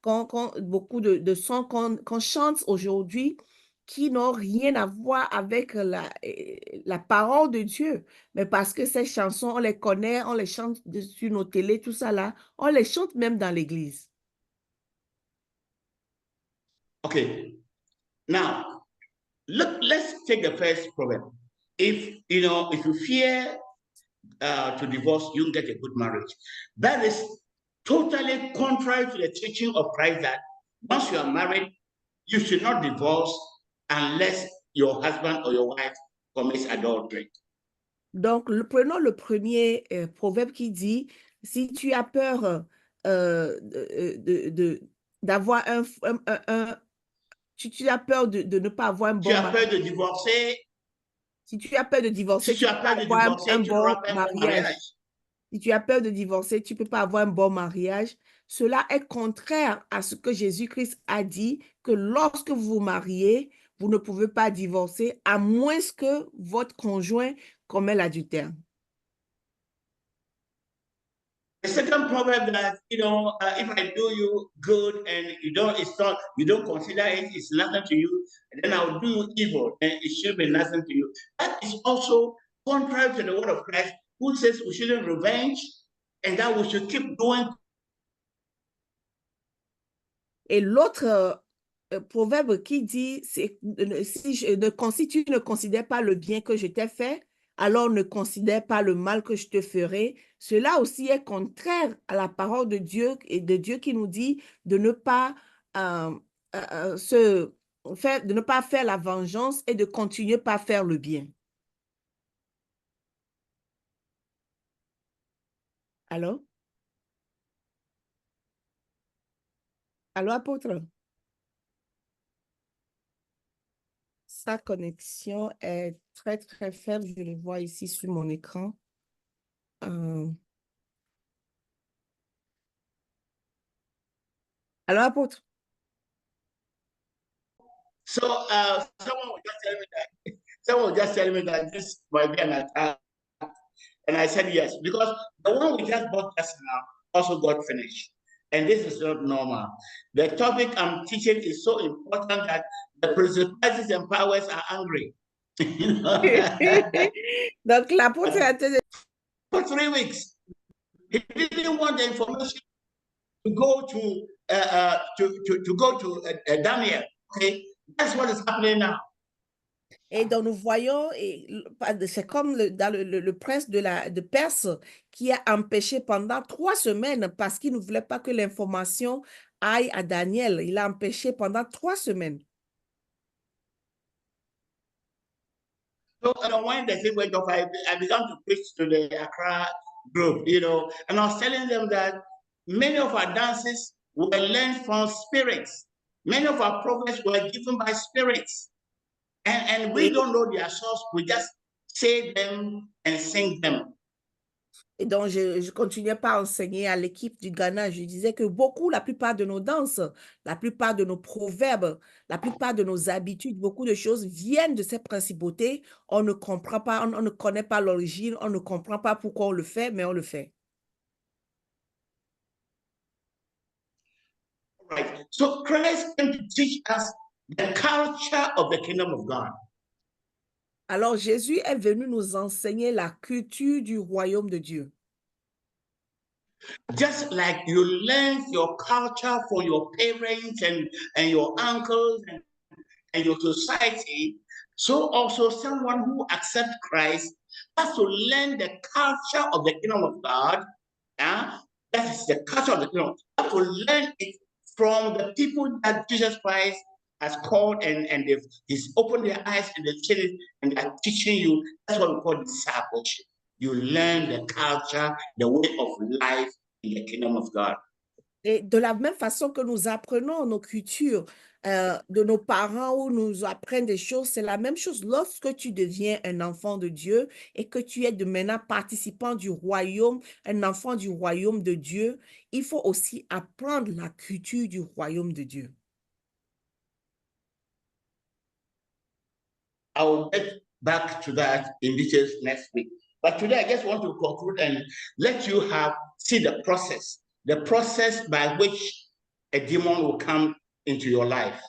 beaucoup de sons qu'on chante aujourd'hui qui n'ont rien à voir avec la parole de Dieu. Mais parce que ces chansons, on les connaît, on les chante sur nos télés, tout ça là, on les chante même dans l'église. Okay. Now, let's take the first proverb. if you fear to divorce, you can get a good marriage. That is totally contrary to the teaching of Christ that once you are married, you should not divorce unless your husband or your wife commits adultery. Donc, prenons le premier proverbe qui dit, si tu as peur d'avoir si tu as peur de ne pas avoir un bon Tu as mariage, peur de divorcer. si tu as peur de divorcer, Si tu as peur de divorcer, tu n'auras pas un bon mariage. Si tu as peur de divorcer, tu ne peux pas avoir un bon mariage. Cela est contraire à ce que Jésus-Christ a dit, que lorsque vous vous mariez, vous ne pouvez pas divorcer à moins que votre conjoint commet l'adultère. The second proverb that, if I do you good and you don't consider it's nothing to you, and then I will do you evil and it should be nothing to you. That is also contrary to the word of Christ, who says we shouldn't revenge and that we should keep doing. Et l'autre proverbe qui dit, si tu ne considères pas le bien que je t'ai fait, alors ne considère pas le mal que je te ferai. Cela aussi est contraire à la parole de Dieu et de Dieu qui nous dit de ne pas faire la vengeance et de continuer par faire le bien. Allô? Allô, apôtre? Sa connexion est très, très faible. Je le vois ici sur mon écran. Alors, apôtre? So someone was just telling me that this might be an attack. And I said yes, because the one we just bought just now also got finished. And this is not normal. The topic I'm teaching is so important that the principalities and powers are angry. Donc, l'apôtre a été... For 3 weeks, he didn't want the information to go to Daniel. Okay, that's what is happening now. Et donc, nous voyons, c'est comme dans le prince de Perse qui a empêché pendant 3 semaines parce qu'il ne voulait pas que l'information aille à Daniel. Il a empêché pendant 3 semaines. So when the thing went off, I began to preach to the Accra group, and I was telling them that many of our dances were learned from spirits. Many of our prophets were given by spirits. And we don't know their source, we just say them and sing them. Et donc, je continuais pas à enseigner à l'équipe du Ghana. Je disais que la plupart de nos danses, la plupart de nos proverbes, la plupart de nos habitudes, beaucoup de choses viennent de ces principautés. On ne comprend pas, on ne connaît pas l'origine, on ne comprend pas pourquoi on le fait, mais on le fait. Right. So Christ came to teach us the culture of the kingdom of God. Alors, Jésus est venu nous enseigner la culture du royaume de Dieu. Just like you learn your culture from your parents and your uncles and your society, so also someone who accepts Christ has to learn the culture of the kingdom of God. That is the culture of the kingdom. You have to learn it from the people that Jesus Christ has called and he's opened their eyes and they've seen it and they're teaching you. That's what we call discipleship. You learn the culture, the way of life in the kingdom of God. Et de la même façon que nous apprenons nos cultures de nos parents ou nous apprennent des choses, c'est la même chose lorsque tu deviens un enfant de Dieu et que tu es de maintenant participant du royaume, un enfant du royaume de Dieu, il faut aussi apprendre la culture du royaume de Dieu. I will get back to that in details next week. But today I just want to conclude and let you see the process by which a demon will come into your life.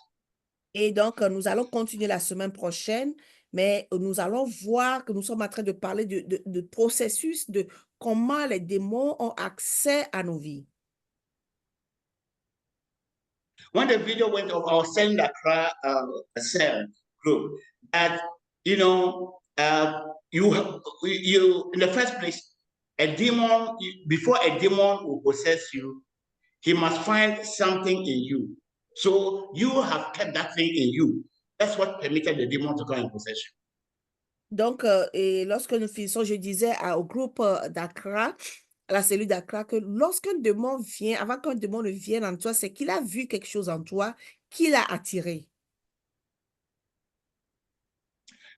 Et donc, nous allons continuer la semaine prochaine, mais nous allons voir que nous sommes en train de parler de processus, de comment les démons ont accès à nos vies. When the video went off, I was telling the cell group that, you in the first place, a demon, before a demon will possess you, he must find something in you. So you have kept that thing in you. That's what permitted the demon to come in possession. Donc, et lorsque nous finissons, je disais au groupe d'Accra, à la cellule d'Accra, que lorsqu'un démon vient, avant qu'un démon ne vienne en toi, c'est qu'il a vu quelque chose en toi qui l'a attiré.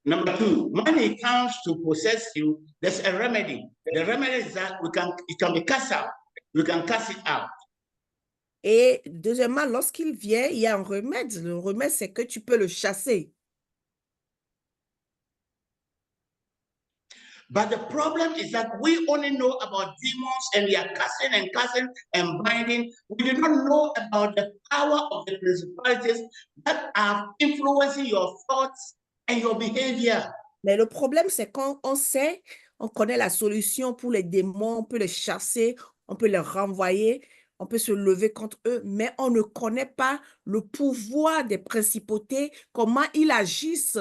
Number two, when it comes to possess you, there's a remedy. The remedy is that it can be cast out. We can cast it out. Et deuxièmement, lorsqu'il vient, il y a un remède. Le remède, c'est que tu peux le chasser. But the problem is that we only know about demons and we are casting and binding. We do not know about the power of the principalities that are influencing your thoughts and your behavior. Mais le problème, c'est quand on sait, on connaît la solution pour les démons, on peut les chasser, on peut les renvoyer, on peut se lever contre eux, mais on ne connaît pas le pouvoir des principautés, comment ils agissent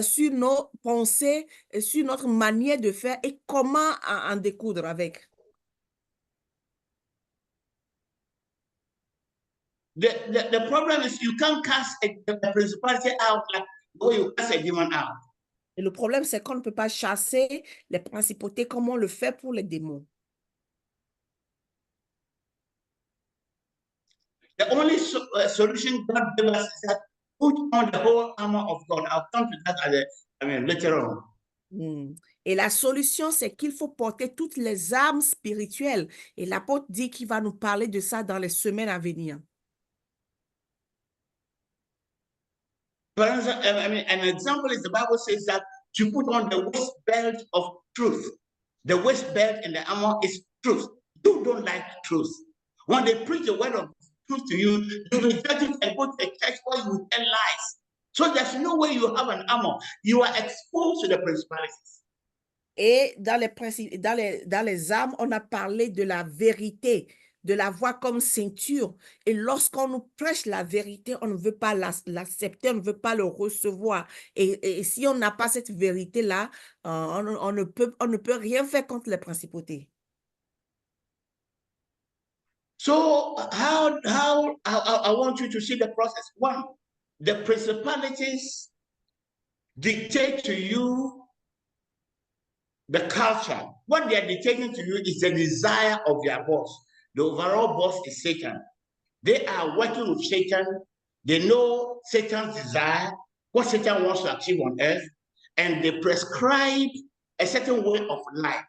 sur nos pensées, sur notre manière de faire et comment en découdre avec. The problem is you can't cast a principality out like the way you cast a demon out. Et le problème, c'est qu'on ne peut pas chasser les principautés comme on le fait pour les démons. The only solution God gave us is that put on the whole armor of God. I'll come to that later on. Et la solution, c'est qu'il faut porter toutes les armes spirituelles. Et l'apôtre dit qu'il va nous parler de ça dans les semaines à venir. For instance, an example is the Bible says that you put on the waist belt of truth. The waist belt and the armor is truth. You don't like truth. When they preach the word of truth to you, you reject it and go to a church where you tell lies. So there's no way you have an armor. You are exposed to the principalities. Et dans les armes, on a parlé de la vérité, de la voix comme ceinture. Et lorsqu'on nous prêche la vérité, on ne veut pas l'accepter, on ne veut pas le recevoir. Et si on n'a pas cette vérité-là, on ne peut rien faire contre les principautés. So how I want you to see the process. One, the principalities dictate to you the culture. What they are dictating to you is the desire of their boss. The overall boss is Satan. They are working with Satan. They know Satan's desire, what Satan wants to achieve on earth, and they prescribe a certain way of life.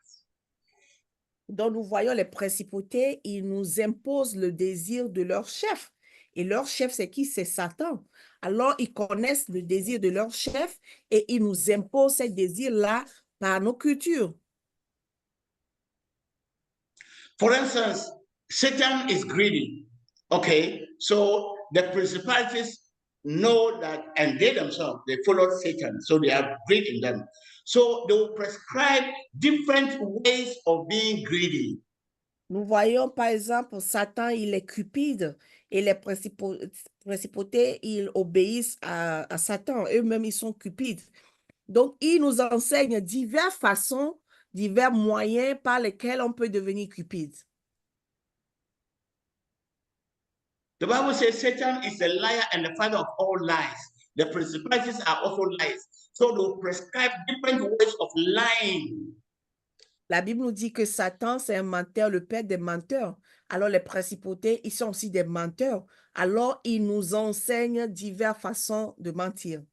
Donc, nous voyons les principautés, ils nous imposent le désir de leur chef. Et leur chef, c'est qui? C'est Satan. Alors, ils connaissent le désir de leur chef et ils nous imposent ce désir-là par nos cultures. For instance, Satan is greedy. Okay, so the principalities know that, and they themselves, they follow Satan, so they have greed in them. So they will prescribe different ways of being greedy. Nous voyons par exemple Satan, il est cupide et les principautés, ils obéissent à Satan. Eux-mêmes, ils sont cupides. Donc, ils nous enseignent diverses façons, divers moyens par lesquels on peut devenir cupide. The Bible says Satan is a liar and the father of all lies. The principalities are also lies. So they will prescribe different ways of lying. La Bible nous dit que Satan, c'est un menteur, le père des menteurs. Alors, les principautés, ils sont aussi des menteurs. Alors, ils nous enseignent diverses façons de mentir.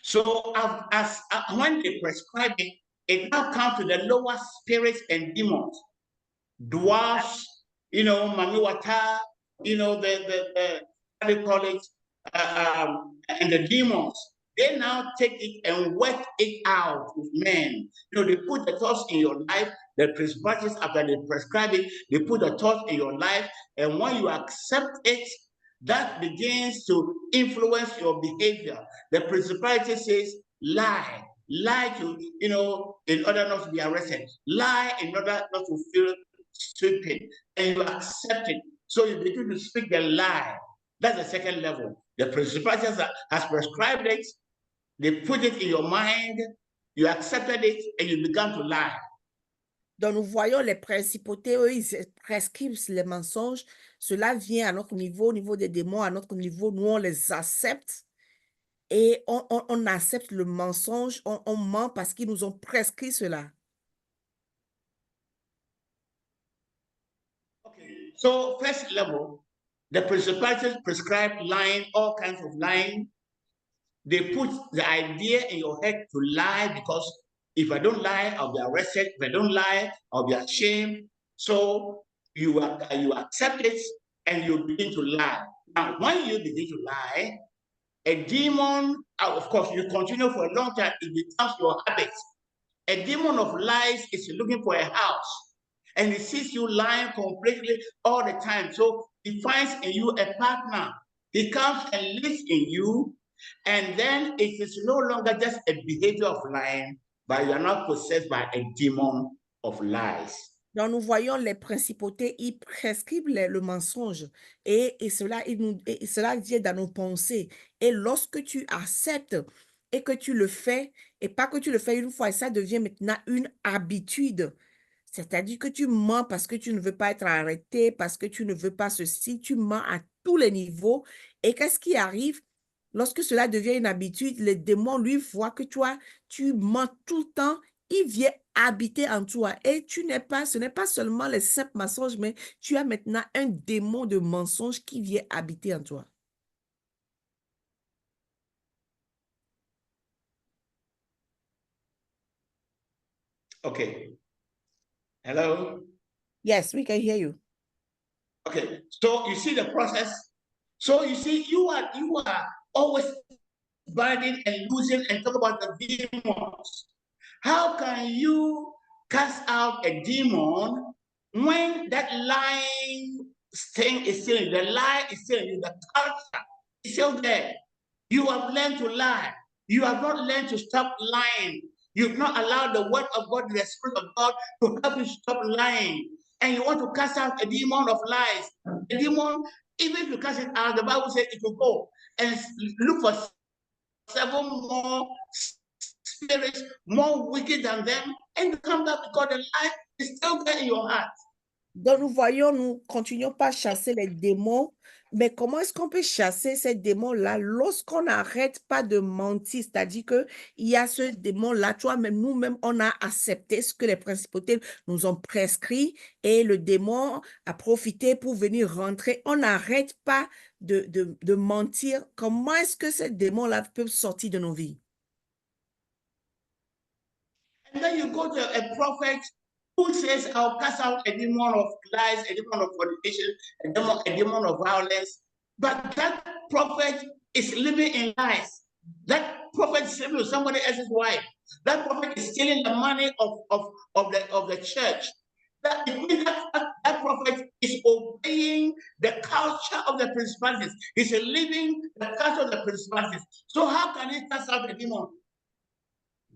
So, when they prescribe it, it now comes to the lower spirits and demons. Dwarfs, Mamiwata, the what they call it, and the demons. They now take it and work it out with men. They put the thoughts in your life, the principalities, after they prescribe it, they put the thoughts in your life, and when you accept it, that begins to influence your behavior. The principality says, lie to, in order not to be arrested, lie in order not to feel stupid, and you accept it. So you begin to speak the lie. That's the second level. The principality has prescribed it, They put it in your mind, you accepted it, and you began to lie. Donc, nous voyons les principautés, eux, ils prescrivent les mensonges. Cela vient à notre niveau, au niveau des démons, à notre niveau, nous, on les accepte. Et on accepte le mensonge, on ment parce qu'ils nous ont prescrit cela. Okay. So, first level, the principalities prescribe lying, all kinds of lying. They put the idea in your head to lie because if I don't lie, I'll be arrested. If I don't lie, I'll be ashamed. So you accept it and you begin to lie. Now, when you begin to lie, a demon, of course, you continue for a long time, it becomes your habit. A demon of lies is looking for a house and he sees you lying completely all the time. So he finds in you a partner. He comes and lives in you, and then it is no longer just a behavior of lying, but you are not possessed by a demon of lies. Donc, nous voyons les principautés, ils prescrivent le mensonge et cela vient dans nos pensées. Et lorsque tu acceptes et que tu le fais, et pas que tu le fais une fois, et ça devient maintenant une habitude. C'est-à-dire que tu mens parce que tu ne veux pas être arrêté, parce que tu ne veux pas ceci, tu mens à tous les niveaux. Et qu'est-ce qui arrive? Lorsque cela devient une habitude, le démon, lui, voit que tu mens tout le temps, il vient habiter en toi. Et ce n'est pas seulement les simples mensonges, mais tu as maintenant un démon de mensonge qui vient habiter en toi. Okay. Hello? Yes, we can hear you. Okay. So you see the process. So you see, you are always binding and losing and talk about the demons. How can you cast out a demon when that lying thing is still in, the lie is still in, the culture is still there? You have learned to lie. You have not learned to stop lying. You've not allowed the word of God, the Spirit of God, to help you stop lying. And you want to cast out a demon of lies. A demon, even if you cast it out, the Bible says it will go and look for 7 more spirits more wicked than them, and you come back because the lie is still there in your heart. Donc, nous continuons pas à chasser les démons, mais comment est-ce qu'on peut chasser ces démons-là lorsqu'on n'arrête pas de mentir? C'est-à-dire qu'il y a ce démon-là, toi-même, nous-mêmes, on a accepté ce que les principautés nous ont prescrit et le démon a profité pour venir rentrer. On n'arrête pas de mentir. Comment est-ce que ces démons-là peuvent sortir de nos vies? And then you go to a prophet who says, I'll cast out a demon of lies, a demon of fornication, a demon of violence. But that prophet is living in lies. That prophet is living with somebody else's wife. That prophet is stealing the money of the church. That means that prophet is obeying the culture of the principalities. He's living the culture of the principalities. So how can he cast out a demon?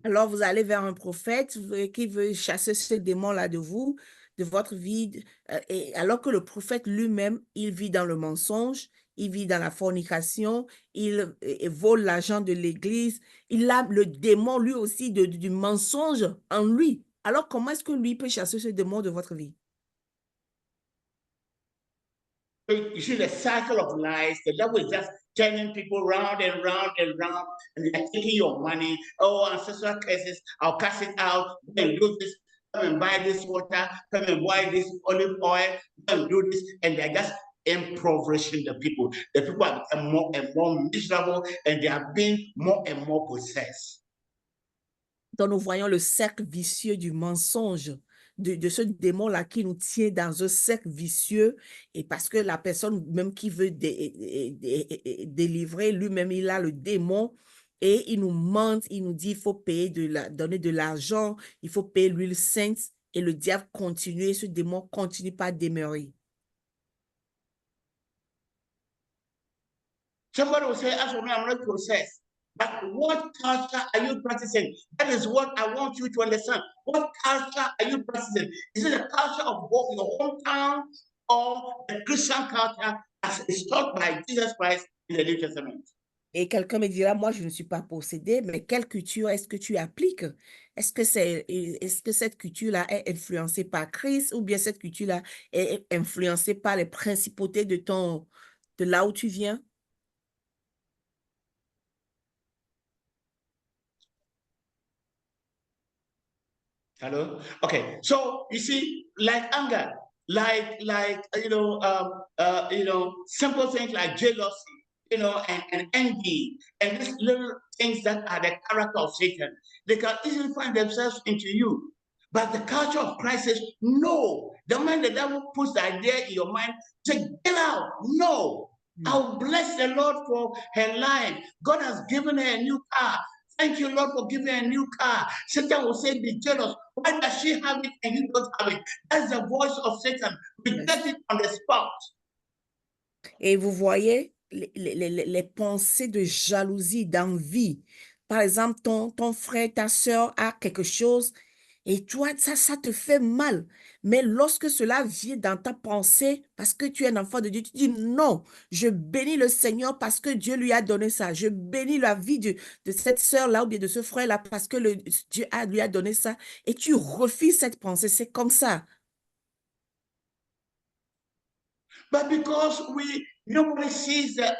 Alors, vous allez vers un prophète qui veut chasser ce démon-là de vous, de votre vie, et alors que le prophète lui-même, il vit dans le mensonge, il vit dans la fornication, il vole l'argent de l'Église, il a le démon lui aussi du mensonge en lui. Alors, comment est-ce que lui peut chasser ce démon de votre vie? You see the cycle of lies. The devil is just turning people round and round and round, and they're taking your money. Oh, ancestral curses, I'll cast it out. Come and do this. Come and buy this water. Come and buy this olive oil. Come and do this. And they're just impoverishing the people. The people are becoming more and more miserable, and they are being more and more possessed. Donc, nous voyons le cercle vicieux du mensonge. De ce démon-là qui nous tient dans un cercle vicieux, et parce que la personne même qui veut délivrer, lui-même, il a le démon, et il nous ment, il nous dit, il faut payer donner de l'argent, il faut payer l'huile sainte, et le diable continue, et ce démon continue pas à demeurer. Somebody will say, as for me, I'm not possessed. But what culture are you practicing? That is what I want you to understand. What culture are you practicing? Is it a culture of both your hometown or the Christian culture as is taught by Jesus Christ in the New Testament? Et quelqu'un me dira, moi, je ne suis pas possédé, mais quelle culture est-ce que tu appliques? Est-ce que cette culture-là est influencée par Christ ou bien cette culture-là est influencée par les principautés de là où tu viens? Hello? Okay, so you see, like anger, simple things like jealousy, and envy, and these little things that are the character of Satan, they can easily find themselves into you. But the culture of Christ says, no. The moment the devil puts the idea in your mind, say, get out. No. I'll bless the Lord for her life. God has given her a new car. Thank you, Lord, for giving her a new car. Satan will say, be jealous. Why does she have it and you don't have it? That's the voice of Satan. Reject it on the spot. Et vous voyez les pensées de jalousie, d'envie. Par exemple, ton frère, ta soeur a quelque chose et toi, ça te fait mal. Mais lorsque cela vient dans ta pensée, parce que tu es un enfant de Dieu, tu dis non, je bénis le Seigneur parce que Dieu lui a donné ça. Je bénis la vie de cette soeur-là ou bien de ce frère-là parce que Dieu lui a donné ça. Et tu refuses cette pensée. C'est comme ça. But because nobody sees the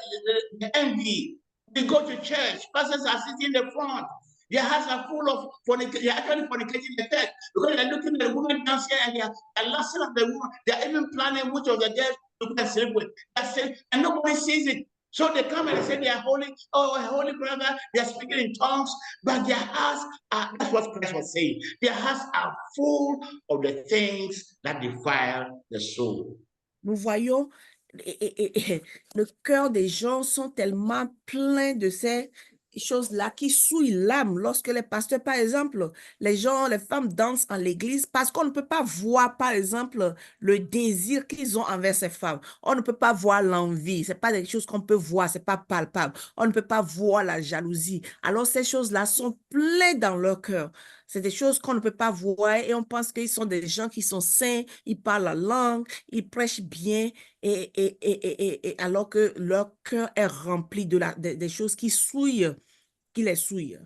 envy, we go to church, pastors are sitting in the front, their hearts are full of fornication, they're actually fornicating the text because they're looking at the woman dancing and they're lasting at the woman, they're even planning which of the girls to go and sleep with. That's it, and nobody sees it. So they come and they say they are holy, oh, a holy brother, they are speaking in tongues, but their hearts are, that's what Christ was saying, their hearts are full of the things that defile the soul. Nous voyons, le cœur des gens sont tellement pleins de ces choses-là qui souillent l'âme. Lorsque les pasteurs, par exemple, les femmes dansent en l'église parce qu'on ne peut pas voir, par exemple, le désir qu'ils ont envers ces femmes. On ne peut pas voir l'envie. C'est pas des choses qu'on peut voir, c'est pas palpable. On ne peut pas voir la jalousie. Alors, ces choses-là sont pleines dans leur cœur. C'est des choses qu'on ne peut pas voir et on pense qu'ils sont des gens qui sont saints, ils parlent la langue, ils prêchent bien et alors que leur cœur est rempli des choses qui les souillent.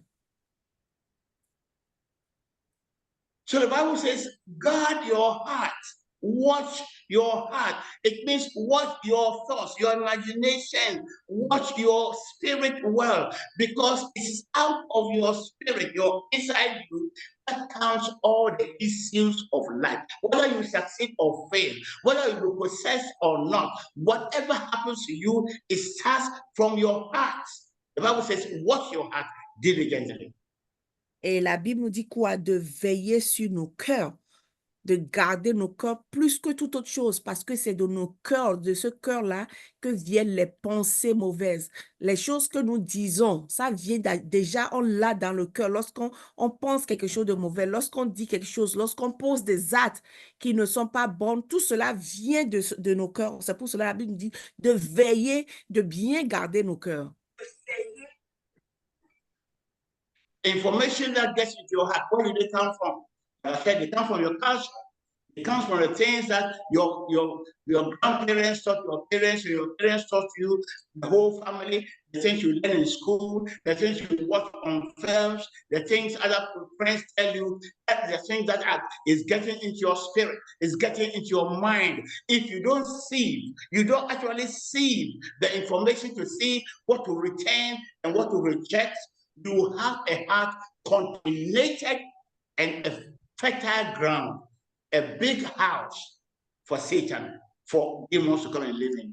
So the Bible says, guard your heart, watch your heart. It means watch your thoughts, your imagination, watch your spirit well, because it's out of your spirit, your inside you, that counts all the issues of life. Whether you succeed or fail, whether you will possess or not, whatever happens to you, it starts from your heart. The Bible says, watch your heart diligently. Et la Bible nous dit quoi? De veiller sur nos cœurs, de garder nos cœurs plus que toute autre chose, parce que c'est de nos cœurs, de ce cœur-là, que viennent les pensées mauvaises. Les choses que nous disons, ça vient déjà, on l'a dans le cœur. Lorsqu'on pense quelque chose de mauvais, lorsqu'on dit quelque chose, lorsqu'on pose des actes qui ne sont pas bons, tout cela vient de nos cœurs. C'est pour cela que la Bible nous dit de veiller, de bien garder nos cœurs. Information that gets into your heart, where did it come from? I said it comes from your culture. It comes from the things that your grandparents taught your parents, or your parents taught you, the whole family, the things you learn in school, the things you watch on films, the things other friends tell you, that's the things that is getting into your spirit, is getting into your mind. If you don't actually see the information to see what to retain and what to reject, you have a heart contaminated and a fertile ground, a big house for Satan, for demons to come and live in.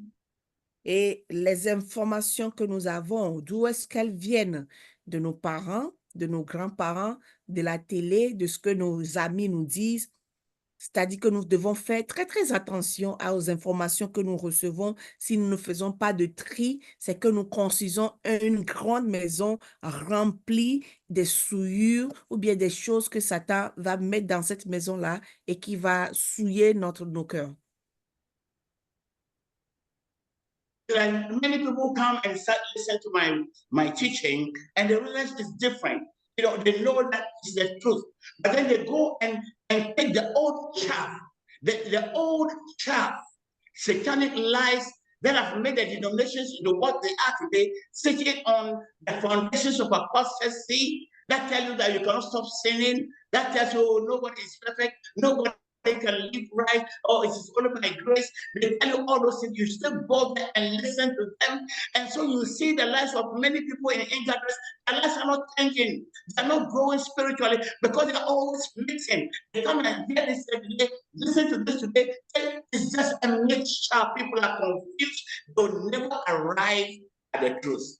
Et les informations que nous avons, d'où est-ce qu'elles viennent? De nos parents, de nos grands-parents, de la télé, de ce que nos amis nous disent. C'est-à-dire que nous devons faire très, très attention aux informations que nous recevons. Si nous ne faisons pas de tri, c'est que nous construisons une grande maison remplie de souillures ou bien des choses que Satan va mettre dans cette maison-là et qui va souiller nos cœurs. Like many people come and listen to my teaching and they realize it's different. They know that it's the truth, but then they go and take the old chaff, the old chaff, satanic lies that have made the denominations into what they are today, sitting on the foundations of apostasy, that tell you that you cannot stop sinning, that tells you, oh, nobody is perfect, nobody can live right, or it is only by grace. They tell you all those things. You still go there and listen to them. And so you see the lives of many people in interest. Their lives are not changing. They're not growing spiritually because they're always mixing. They come and hear this today, listen to this today. It's just a mixture. People are confused. They'll never arrive at the truth.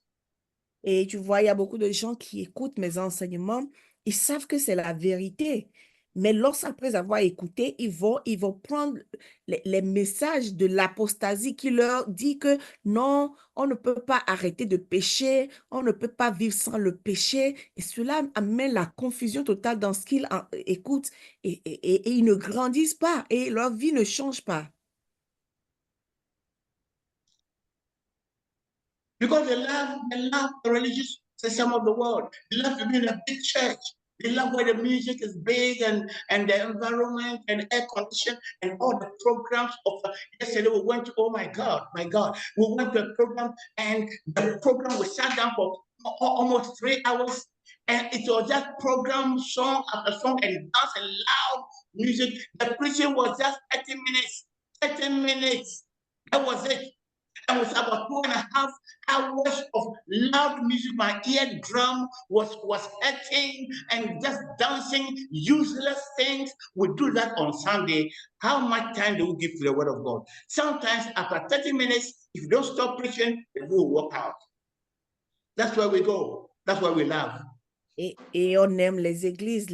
Et tu vois, il y a beaucoup de gens qui écoutent mes enseignements, ils savent que c'est la vérité. Mais lorsqu'après avoir écouté, ils vont prendre les messages de l'apostasie qui leur dit que non, on ne peut pas arrêter de pécher, on ne peut pas vivre sans le péché. Et cela amène la confusion totale dans ce qu'ils écoutent et ils ne grandissent pas et leur vie ne change pas. Because they love the religious system of the world. They love to be in a big church. They love where the music is big and the environment and air condition and all the programs of yesterday we went to, oh my God, we went to a program and the program we sat down for almost 3 hours and it was just program, song after song and dance and loud music. The preaching was just 30 minutes. 30 minutes. That was it. And it was about 2.5 hours of loud music. My eardrum was hurting and just dancing, useless things. We do that on Sunday. How much time do we give to the word of God? Sometimes after 30 minutes, if you don't stop preaching, we will walk out. That's where we go. That's where we love. Et on aime les églises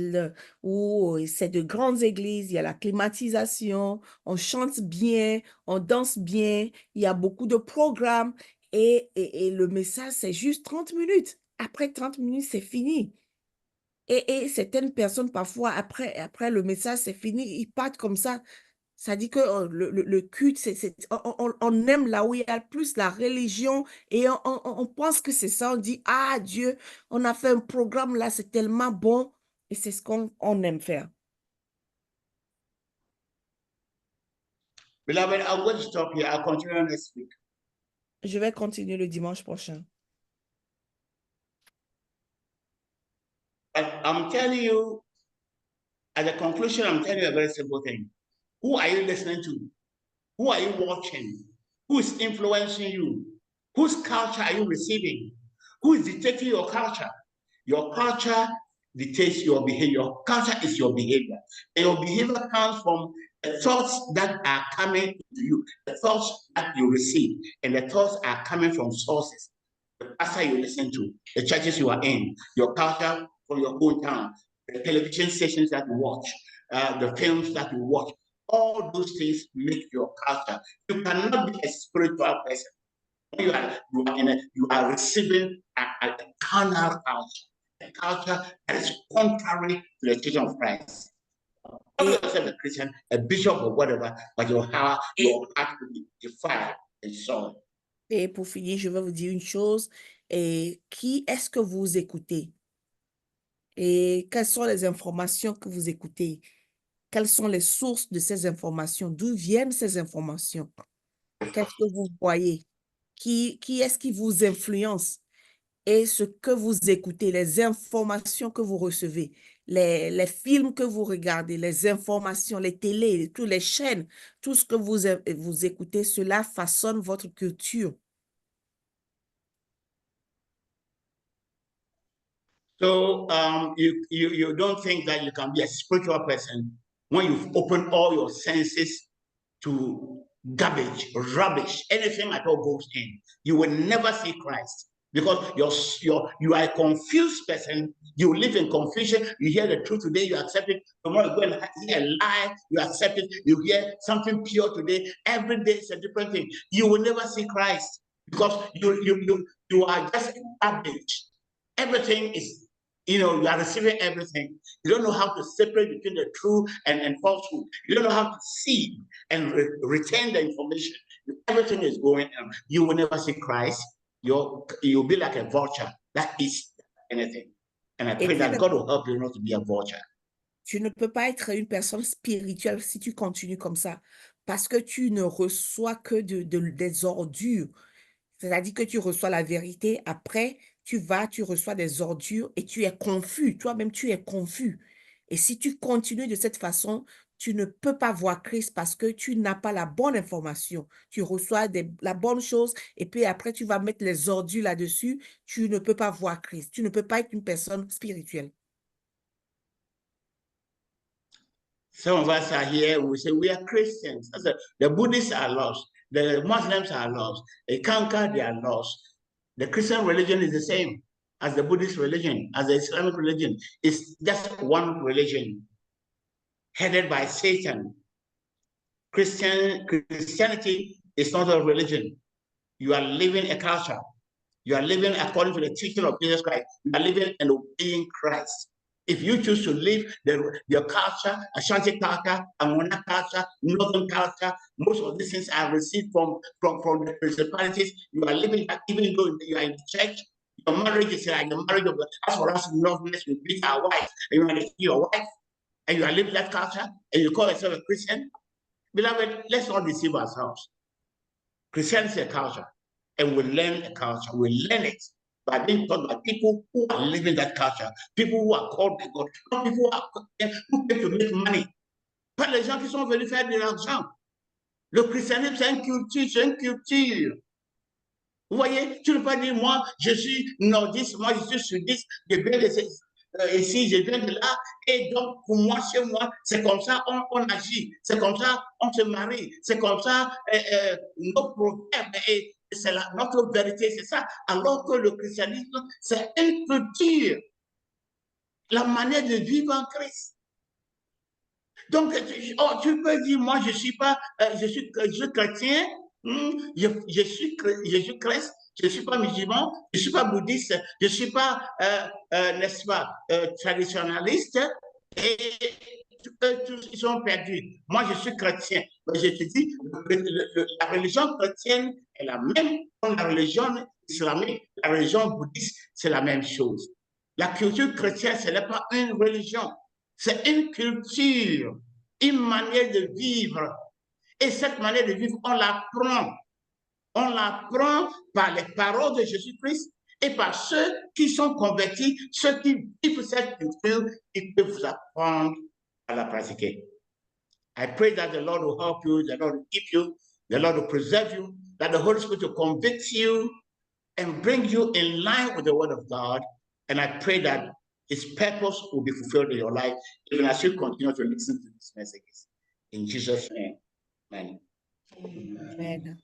où c'est de grandes églises, il y a la climatisation, on chante bien, on danse bien, il y a beaucoup de programmes et le message, c'est juste 30 minutes. Après 30 minutes, c'est fini. Et certaines personnes, parfois, après le message, c'est fini, ils partent comme ça. Ça dit que le culte, on aime là où il y a plus la religion et on pense que c'est ça. On dit, ah Dieu, on a fait un programme là, c'est tellement bon et c'est ce qu'on aime faire. Beloved, I'm going to stop here. I'll continue next week. Je vais continuer le dimanche prochain. But I'm telling you, at the conclusion, I'm telling you a very simple thing. Who are you listening to? Who are you watching? Who is influencing you? Whose culture are you receiving? Who is dictating your culture? Your culture dictates your behavior. Your culture is your behavior. And your behavior comes from the thoughts that are coming to you, the thoughts that you receive, and the thoughts are coming from sources. The pastor you listen to, the churches you are in, your culture from your hometown, the television stations that you watch, the films that you watch. All those things make your culture. You cannot be a spiritual person. You are receiving a carnal culture, a culture that is contrary to the teaching of Christ. Call yourself a Christian, a bishop or whatever, but your heart will be defiled and soiled. Et pour finir, je vais vous dire une chose. Et qui est-ce que vous écoutez? Et quelles sont les informations que vous écoutez? Quelles sont les sources de ces informations? D'où viennent ces informations? Qu'est-ce que vous voyez? Qui est-ce qui vous influence? Et ce que vous écoutez, les informations que vous recevez, les films que vous regardez, les informations, les télés, toutes les chaînes, tout ce que vous écoutez, cela façonne votre culture. So you don't think that you can be a spiritual person when you've opened all your senses to garbage, rubbish, anything at all goes in. You will never see Christ because you are a confused person. You live in confusion. You hear the truth today, you accept it. Tomorrow you go and hear a lie, you accept it. You hear something pure today. Every day is a different thing. You will never see Christ because you are just garbage. Everything is, you are receiving everything. You don't know how to separate between the true and falsehood. You don't know how to see and retain the information. Everything is going on. You will never see Christ. You'll be like a vulture that eats anything. And I pray that God will help you not to be a vulture. Tu ne peux pas être une personne spirituelle si tu continues comme ça. parce que tu ne reçois que des ordures. C'est-à-dire que tu reçois la vérité, après, tu reçois des ordures et tu es confus. Toi-même, tu es confus. Et si tu continues de cette façon, tu ne peux pas voir Christ parce que tu n'as pas la bonne information. Tu reçois la bonne chose et puis après, tu vas mettre les ordures là-dessus. Tu ne peux pas voir Christ. Tu ne peux pas être une personne spirituelle. Some of us are here, we say we are Christians. I said, the Buddhists are lost. The Muslims are lost. The Kanka, they are lost. The Christian religion is the same as the Buddhist religion, as the Islamic religion. It's just one religion headed by Satan. Christianity is not a religion. You are living a culture. You are living according to the teaching of Jesus Christ. You are living and obeying Christ. If you choose to live your culture, Ashanti culture, Amona culture, Northern culture, most of these things are received from the principalities. You are living that even though you are in the church. Your marriage is like the marriage of the, as for us in Northerners, we beat our wife, and you are your wife, and you are living that culture, and you call yourself a Christian. Beloved, let's not deceive ourselves. Christianity is a culture, and we learn a culture. We learn it by being taught by people who are living that culture, people who are called by God, not people who came to make money. Pas les gens qui sont venus faire de l'argent. Le christianisme, c'est une culture, c'est une culture. Vous voyez, tu ne peux pas dire, moi, je suis nordiste, moi, je suis sudiste, je viens de ici, je viens de là, et donc, pour moi, chez moi, c'est comme ça on agit, c'est comme ça on se marie, c'est comme ça nos proverbes, et c'est notre vérité, c'est ça. Alors que le christianisme, c'est une culture, la manière de vivre en Christ. Donc, tu peux dire, moi, je suis chrétien, je suis Christ, je ne suis pas musulman, je ne suis pas bouddhiste, je ne suis pas, n'est-ce pas, traditionnaliste, et tous ils sont perdus. Moi, je suis chrétien. Mais je te dis, la religion chrétienne est la même comme la religion islamique, la religion bouddhiste, c'est la même chose. La culture chrétienne, ce n'est pas une religion, c'est une culture, une manière de vivre. Et cette manière de vivre, on l'apprend. On l'apprend par les paroles de Jésus-Christ et par ceux qui sont convertis, ceux qui vivent cette culture, ils peuvent vous apprendre à la pratiquer. I pray that the Lord will help you, the Lord will keep you, the Lord will preserve you, that the Holy Spirit will convict you and bring you in line with the Word of God. And I pray that His purpose will be fulfilled in your life, even as you continue to listen to these messages. In Jesus' name, amen. Amen.